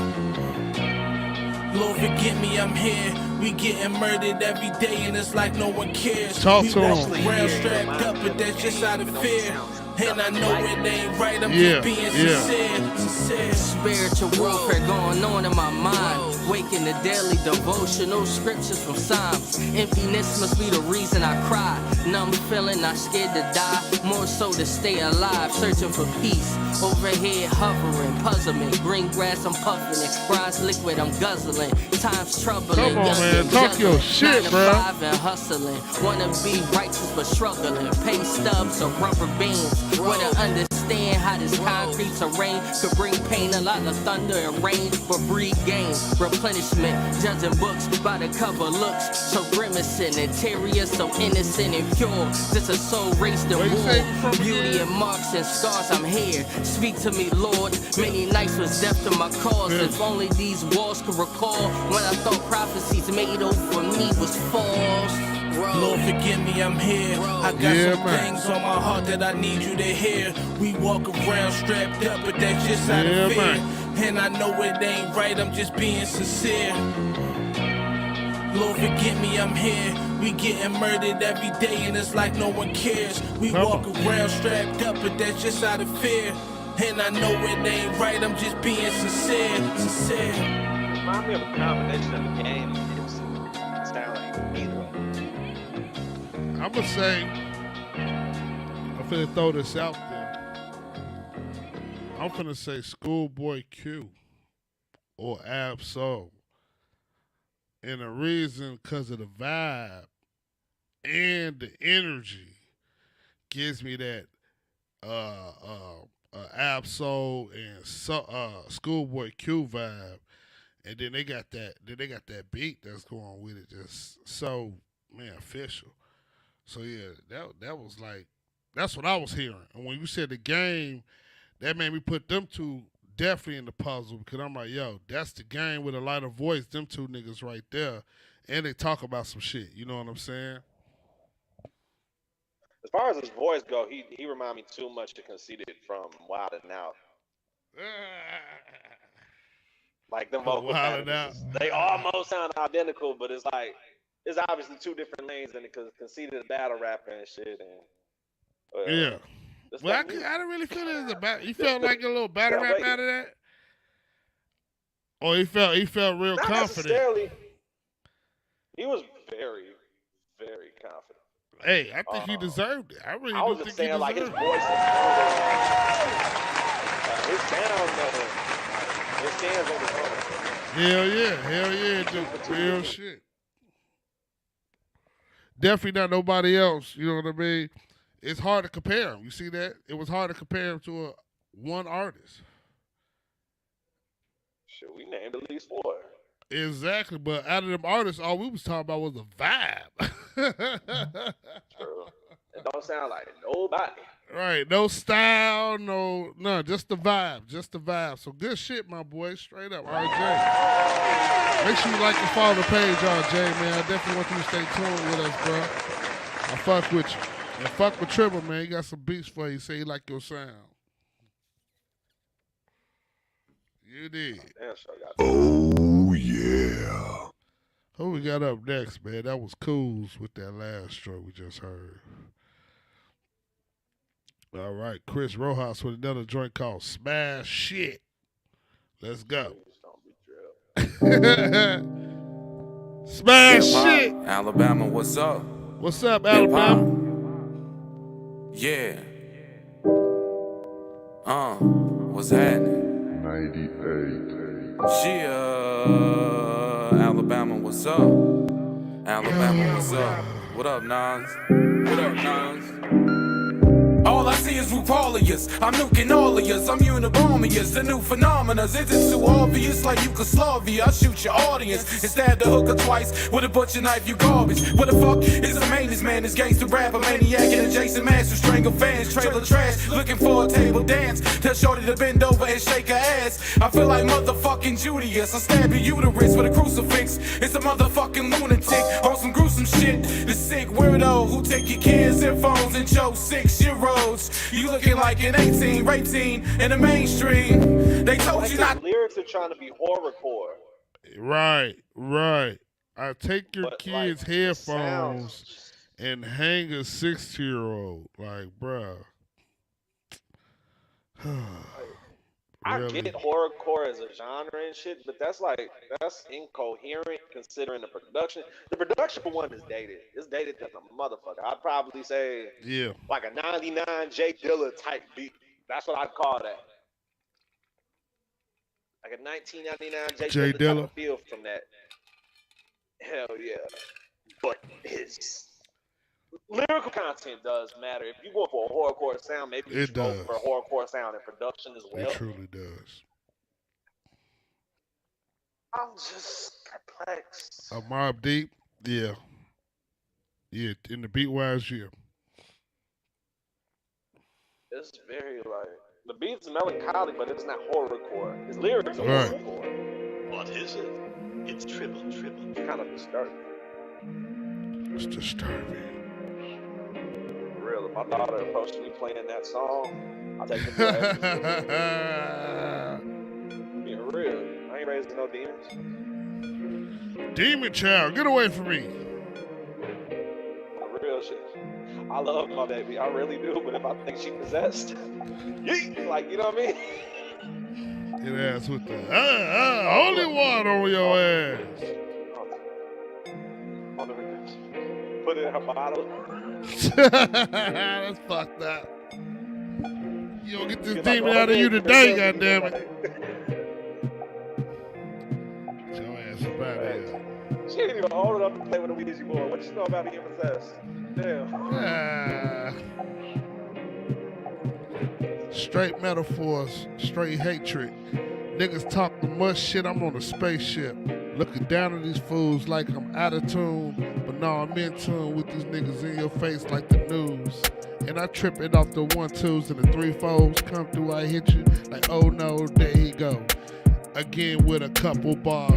Lord forgive me, I'm here. We getting murdered every day and it's like no one cares. We walk around strapped up, but that's just out of fear. And I know it ain't right, I'm just being sincere. Spiritual warfare going on in my mind. Waking the daily devotional scriptures from Psalms. Emptiness must be the reason I cry. Numb feeling, not scared to die. More so to stay alive, searching for peace. Overhead hovering, puzzlement. Green grass I'm puffing, express liquid I'm guzzling. Time's troubling. Come on, man. Talk your shit, bro. 9 to 5 and hustling. Wanna be righteous but struggling. Pay stubs or rubber bands. Wanna understand how this concrete terrain could bring pain, a lot of thunder and rain, but breed gain, replenishment, judging books by the cover looks, so grimacing, interior so innocent and pure, just a soul raised in war, beauty and marks and scars, I'm here, speak to me Lord, many nights was death to my cause, if only these walls could recall, when I thought prophecies made over me was false. Lord forgive me, I'm here. I got some things on my heart that I need you to hear. We walk around strapped up, but that's just out of fear. And I know it ain't right, I'm just being sincere. Lord forgive me, I'm here. We getting murdered every day and it's like no one cares. We walk around strapped up, but that's just out of fear. And I know it ain't right, I'm just being sincere. Remind me of a combination of the game and hips. Sound like either of them. I'm gonna say, I'm finna throw this out there. I'm finna say Schoolboy Q or Ab Soul. And the reason, because of the vibe and the energy, gives me that Ab Soul and Schoolboy Q vibe. And then they got that beat that's going with it, just so, man, official. So yeah, that was like, that's what I was hearing. And when you said the game that made me put them two definitely in the puzzle because I'm like, yo, that's the game with a lighter voice. Them two niggas right there, and they talk about some shit. You know what I'm saying? As far as his voice go, he remind me too much of Conceited from Wild and Out. Like them vocal patterns, they almost sound identical, but it's like it's obviously two different lanes in it because Conceited is battle rapper and shit. And yeah. Well, I didn't really feel it as a battle. You felt like a little battle rap out of that? Or he felt real not confident? Necessarily. He was very, very confident. Hey, I think he deserved it. I really I was do just think saying, he like, his deserved voice it. is his sound, it stands on his own. Hell yeah, dude. Real shit. Definitely not nobody else. You know what I mean? It's hard to compare them. You see that? It was hard to compare him to one artist. Shit, we named at least 4. Exactly, but out of them artists, all we was talking about was a vibe. True. It don't sound like nobody. Right, no style, none, just the vibe, So good shit, my boy, straight up, RJ. Make sure you like and follow the page, RJ, man. I definitely want you to stay tuned with us, bro. I fuck with you. And fuck with Tribble, man. He got some beats for you. Say he like your sound. You did. Oh, yeah. Who we got up next, man? That was Cools with that last stroke we just heard. All right, Chris Rojas with another joint called Smash Shit. Let's go. Smash shit. Alabama, what's up? What's up, Alabama? Yeah. What's happening? 98. Alabama, what's up? Alabama, what's up? What up, Nas? What up, Nas? All I see is RuPaulius. I'm nuking all of yous. I'm Unabombius. The new phenomena. Is it too obvious? Like Yugoslavia. I shoot your audience. Instead to hook her twice with a butcher knife, you garbage. What the fuck is the maintenance man? This gangster rapper maniac and adjacent master strangle fans. Trailer trash. Looking for a table dance. Tell shorty to bend over and shake her ass. I feel like motherfucking Judas. I stab your uterus with a crucifix. It's a motherfucking lunatic on some gruesome shit. The sick weirdo who take your kids' earphones and choke 6-year-olds. You looking like an 18, 18 in the mainstream. They told you not. Lyrics are trying to be horrorcore. Right. I take your kids' headphones and hang a 6-year-old. Like, bruh. I get horrorcore as a genre and shit, but that's incoherent considering the production. The production for one is dated. It's dated as a motherfucker. I'd probably say like a 99 Jay Dilla type beat. That's what I'd call that. Like a 1999 Jay Dilla type of feel from that. Hell yeah. But his lyrical content does matter. If you go for a horrorcore sound, maybe you should go for a horrorcore sound and production as well. It truly does. I'm just perplexed. A Mobb Deep, yeah. In the beat wise, yeah. It's very like the beat's melancholic, but it's not horrorcore. His lyrics are horrorcore. What is it? It's triple. It's kind of disturbing. It's disturbing. Real. If my daughter approached me playing that song, I'll take the being real. I ain't raising no demons. Demon child, get away from me. Real shit. I love my baby. I really do. But if I think she possessed, yeet, like, you know what I mean? Get ass with the holy water on your ass. Put it in her bottle. That's fucked up. You don't get this demon out of you today, goddammit. Get your ass up out of here. She ain't even old enough to play with a Ouija board. What you know about being possessed? Damn. Straight metaphors, straight hatred. Niggas talk too much shit, I'm on a spaceship. Looking down at these fools like I'm out of tune. But no, I'm in tune with these niggas in your face like the news. And and I trip it off the 1-2s and the 3-4s. Come through, I hit you like, oh no, there he go. Again with a couple bars,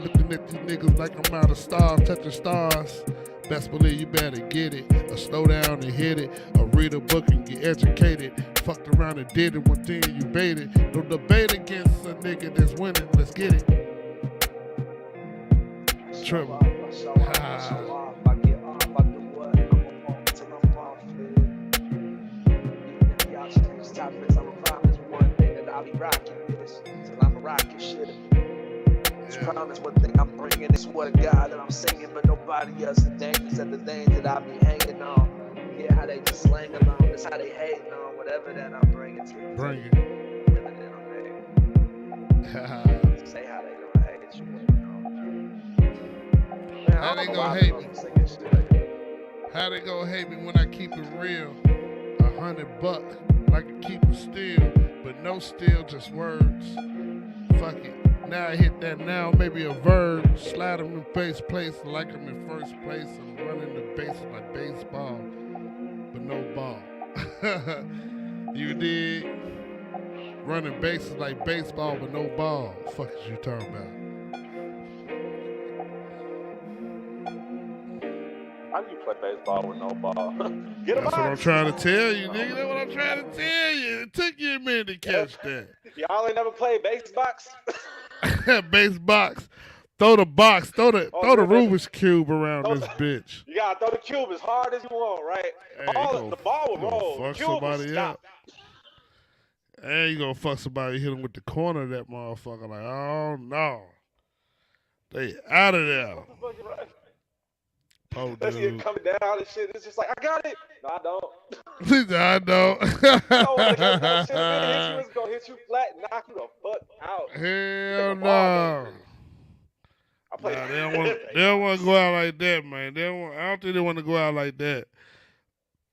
looking at these niggas like I'm out of stars, touching stars. Best believe you better get it, or slow down and hit it, or read a book and get educated. Fucked around and did it, one thing you baited. Don't debate against a nigga that's winning, let's get it. Trouble. I'll be rocking this till I'm a rockin' shit. Promise one thing I'm bringing is what God that I'm singing, but nobody else. The dangerous and the things that I be hanging on. Yeah, how they just slang along. That's how they hating on whatever that I'm bringing to them. Bring it. Say how they gonna hate you. Man, How they gonna hate me? How they gonna hate me when I keep it real? $100 like I keep it still, but no still, just words. Fuck it. Now I hit that now, maybe a verb. Slide them in base place like I'm in first place. I'm running the bases like baseball, but no ball. You did? Running bases like baseball, but no ball. Fuck is you talking about? How do you play baseball with no ball? Get a That's box. what I'm trying to tell you, nigga. That's what I'm trying to tell you. It took you a minute to catch that. Y'all ain't never played base box? Base box. Throw the box. Throw the Rubik's Cube around this bitch. You gotta throw the cube as hard as you want, right? Hey, the ball will roll. Fuck The cube will somebody stop. up. And you gonna fuck somebody, hit him with the corner of that motherfucker. Like, oh no. They out of there. Po Let's get dude. coming down and shit. It's just like, I got it. No, I don't. I know. It's gonna hit you flat and knock you the fuck out. Hell no. Nah, they don't want to go out like that, man. I don't think they want to go out like that.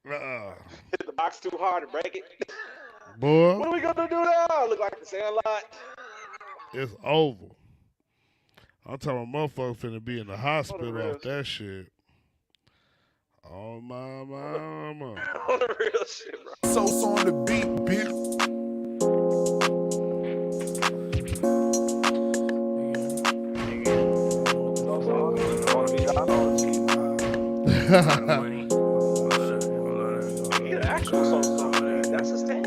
Hit the box too hard and break it. Boy. What are we gonna do now? Look like the Sandlot. It's over. I'm talking about motherfuckers finna be in the hospital off that shit. Oh my mama. On the real shit, bro. Sauce on the beat, bitch. That's his tag.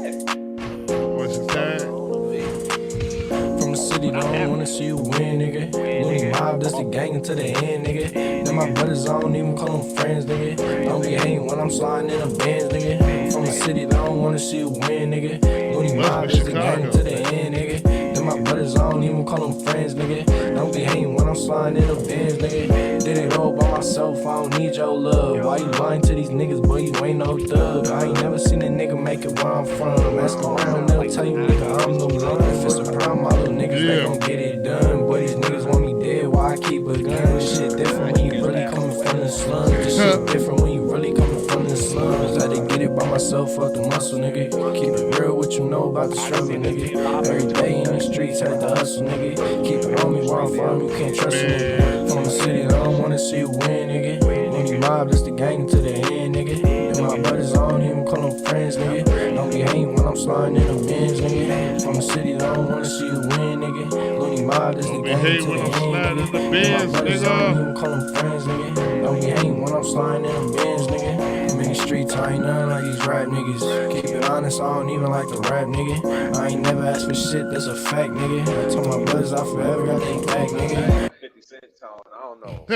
What's his tag? From the city, don't wanna see you win, nigga. Looney mob, that's the gang until the end, nigga. Then my brothers, I don't even call them friends, nigga. Don't be hating when I'm sliding in a Benz, nigga. From the city, don't wanna see you win, nigga. Looney mob, that's the gang until the end, nigga. Then my brothers, I don't even call them friends, nigga. Don't be hating when I'm sliding in a Benz, nigga. Did it all by myself, I don't need your love. Why you lying to these niggas, boy, you ain't no thug. I ain't never seen a nigga make it where I'm from. Ask around, they'll tell you, nigga, I'm the one. If it's a problem, my little niggas, they gon' get it done. Boy, these niggas want me dead, why I keep a gun? Shit different when you really coming from the slums. This shit different when you really coming from the slums. I did get it by myself, fuck the muscle, nigga. Keep it real, what you know about the struggle, nigga. Every day in the streets, had to hustle, nigga. Keep it on me where I'm from, you can't trust me, nigga. From the city, I don't wanna see you win, nigga. Looney mob, that's the gang to the end, nigga. And my brothers, I don't even call them friends, nigga. Don't be hating when I'm sliding in the Benz, nigga. From the city, I don't wanna see you win, nigga. Looney mob, that's the gang to the end, nigga. And my brothers, I don't even call them friends, nigga. Don't be hating when I'm sliding in the Benz, nigga. I'm in the streets, I ain't none like these rap niggas. Keep it honest, I don't even like the rap, nigga. I ain't never asked for shit, that's a fact, nigga. I told my brothers I forever got they back, nigga. 50 Cent tone, I don't know.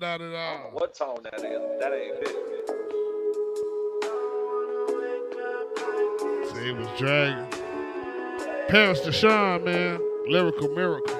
Not at all. What tone that is? That ain't 50. See, it was dragging. Paris Deshawn, man. Lyrical miracle.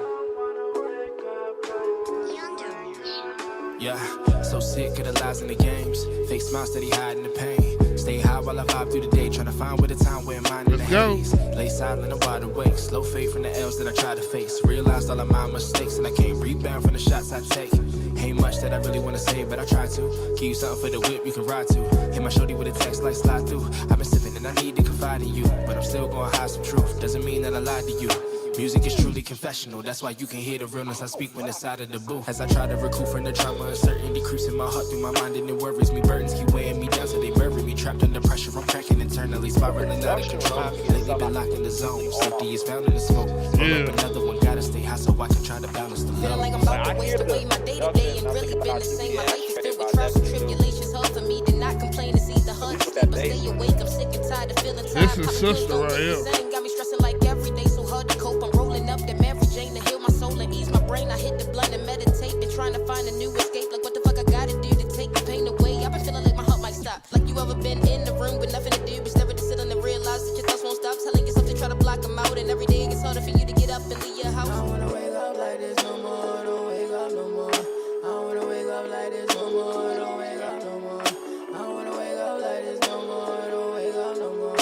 Yeah, so sick of the lies and the games. Fake smile, steady hiding the pain. Stay high while I vibe through the day, trying to find where the time went mine in the haze. Lay silent and wide awake, slow fade from the L's that I try to face. Realized all of my mistakes and I can't rebound from the shots I take. Ain't much that I really wanna say, but I try to. Give you something for the whip you can ride to. Hit my shorty with a text like slide through. I've been sipping and I need to confide in you, but I'm still gonna hide some truth. Doesn't mean that I lied to you. Music is truly confessional, that's why you can hear the realness I speak when it's out of the booth. As I try to recoup from the trauma, uncertainty creeps in my heart through my mind and it worries me. Burdens keep weighing me down so they bury me. Trapped under pressure, I'm cracking internally, spiraling out of control. Lately been locked in the zone, safety is found in the smoke. Roll up another one, gotta stay high so I can try to balance the load. Feeling like I'm about to waste away my day-to-day and really been the same. My life is filled with trials and tribulations. Hard for me to not complain. It's either hard to sleep or stay awake. I'm sick and tired of feeling tired. This is sister right here. Got me stressing like every day, so hard to cope. I'm rolling up the Mary Jane to heal my soul and ease my brain. I hit the blunt and meditate. Been trying to find a new escape. Like what the fuck I gotta do to take the pain away? I've been feeling like my heart might stop. Like you ever been in the room with nothing to do but staring to sit on and realize that your thoughts won't stop. Telling yourself to try to block them out, and every day it gets harder for you to get up and leave your house. I wanna wake up like this no more. Don't wake up no more. I wanna wake up like this no more. Don't wake up no more. I wanna wake up like this no more. Don't wake up no more.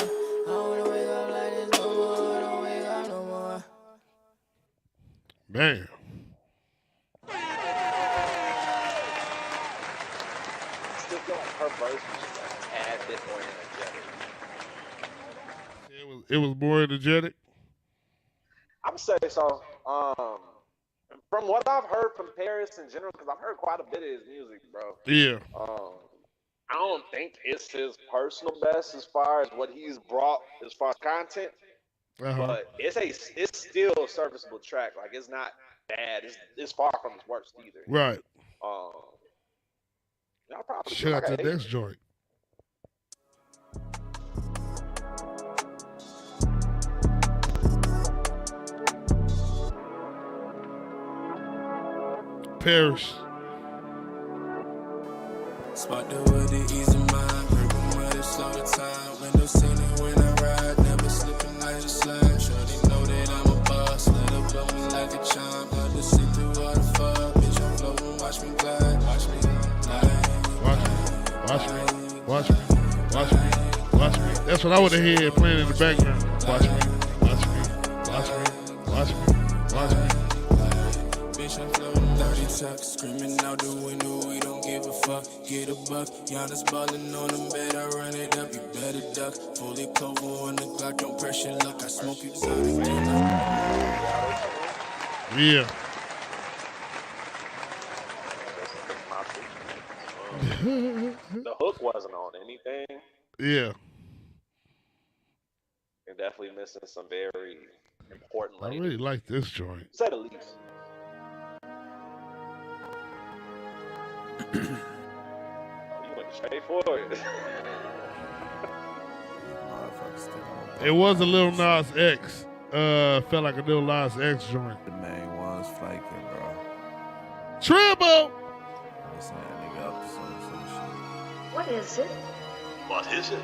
I wanna wake up like this no more. Don't wake up no more. Man. Still feel like her verse was just a tad bit more energetic. It was more energetic. I'm say so. From what I've heard from Paris in general, because I've heard quite a bit of his music, bro. Yeah. I don't think it's his personal best as far as what he's brought as far as content. But it's still a serviceable track. Like it's not bad. It's far from his worst either. Right. Y'all probably Shout out to the next joint. Paris. Spot the wood to ease of mind. Purple mud slow the time. Window sitting when I ride. Never slipping like a slide. Shorty know that I'm a boss. Let her blow me like a chime. Love to sit through all the fuck. Bitch, I'm floating. Watch me glide. Watch me glide. Watch me. Watch me. Watch me. Watch me. That's what I would have heard playing in the background. Watch me. Watch me. Watch me. Watch me. Watch me. Bitch, I'm floating. 30 tucks. Screaming out the window. We don't give a fuck. Get a buck. Giannis balling on them bed. I run it up. You better duck. Fully clover on the Glock. Don't pressure luck. I smoke exotic. Yeah. The hook wasn't on anything. Yeah. You're definitely missing some very important I ladies. really like this joint. Say the least. You went straight for it. It was a Lil Nas X. Felt like a Lil Nas X joint. The main one's flaking, bro. Triple! What is it? What is it?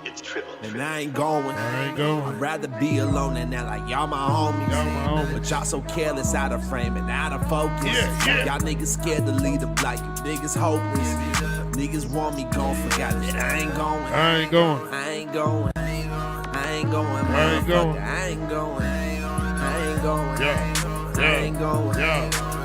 It's triple. And I ain't going. I'd rather be alone than that. Like y'all my homies. But y'all so careless, out of frame and out of focus. Y'all niggas scared to lead the block. You niggas hopeless. Niggas want me gone, forgot that I ain't going. I ain't going. I ain't going. I ain't going. I ain't going. I ain't going. I ain't going. Yeah. I ain't going.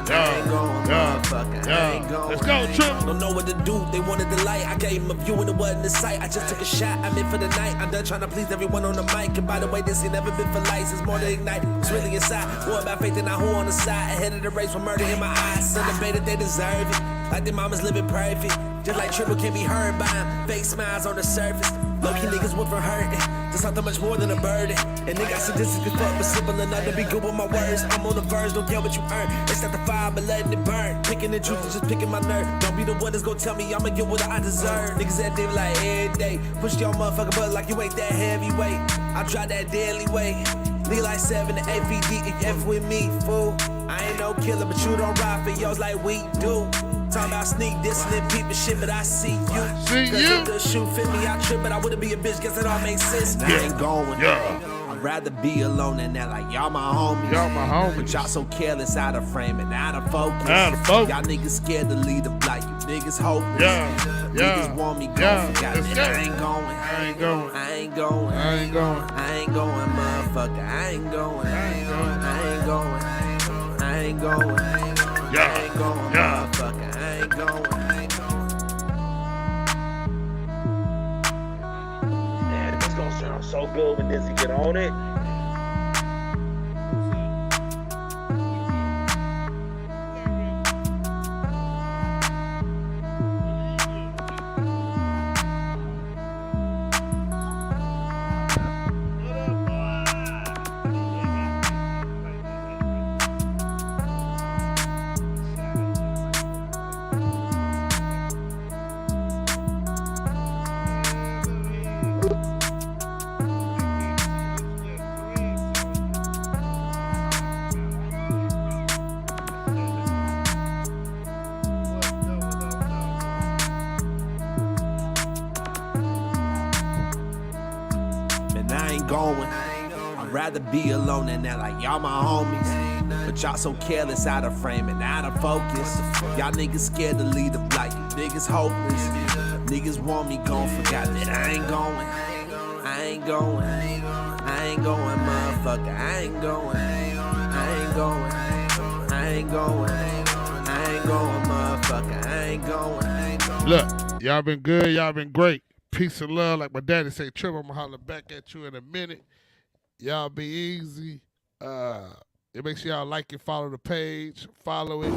I ain't going, motherfucker. I ain't going. Let's go, Triple. Don't know what to do. They wanted the light. I gave them a view and it wasn't in sight. I just took a shot. I'm in for the night. I'm done trying to please everyone on the mic. And by the way, this ain't never been for lights. It's more than ignite. It's really inside. More about faith than I who on the side. Ahead of the race with murder in my eyes. Celebrated, they deserve it. Like their mamas living perfect. Just like Triple can be heard by him. Fake smiles on the surface. Low-key niggas went from hurting to something much more than a burden. And they got statistics fuck, but simple enough to be good with my words. I'm on the verge, don't care what you earn. It's not the fire, but letting it burn. Picking the truth and just picking my nerve. Don't be the one that's gonna tell me I'ma get what I deserve. Niggas that day like every day. Push your motherfucker butt like you ain't that heavyweight. I try that daily weight. Need like 7 to 8 feet deep if you F with me, fool. I ain't no killer, but you don't ride for yours like we do. Talking about sneak dissing people shit, but I see you. See Cause you. if the shoe fit me, I trip, but I wouldn't be a bitch. Guess it all makes sense. I ain't going. I'd rather be alone than that. Like y'all my homies. Y'all my homies. But y'all so careless, out of frame and out of focus. Out of focus. Y'all niggas scared to lead the block. You niggas hopeless. Yeah. Niggas want me gone. Forgot that I ain't going. I ain't going. I ain't going. I ain't going. I ain't going, motherfucker. I ain't going. I ain't going. I ain't going. I ain't going. I ain't going, motherfucker. I ain't going. Man, this gonna sound so good when Dizzy get on it. ain't going. I'd rather be alone than that, like y'all my homies. But y'all so careless, out of frame and out of focus. Y'all niggas scared to lead the block, you niggas hopeless. Niggas want me gone, forgot that I ain't going. I ain't going, I ain't going, motherfucker, I ain't going. I ain't going, I ain't going, I ain't going, motherfucker, I ain't going. Look, y'all been good, y'all been great. Peace and love, like my daddy say, Trip, I'm gonna holler back at you in a minute. Y'all be easy. Make sure y'all like and follow the page. Follow it.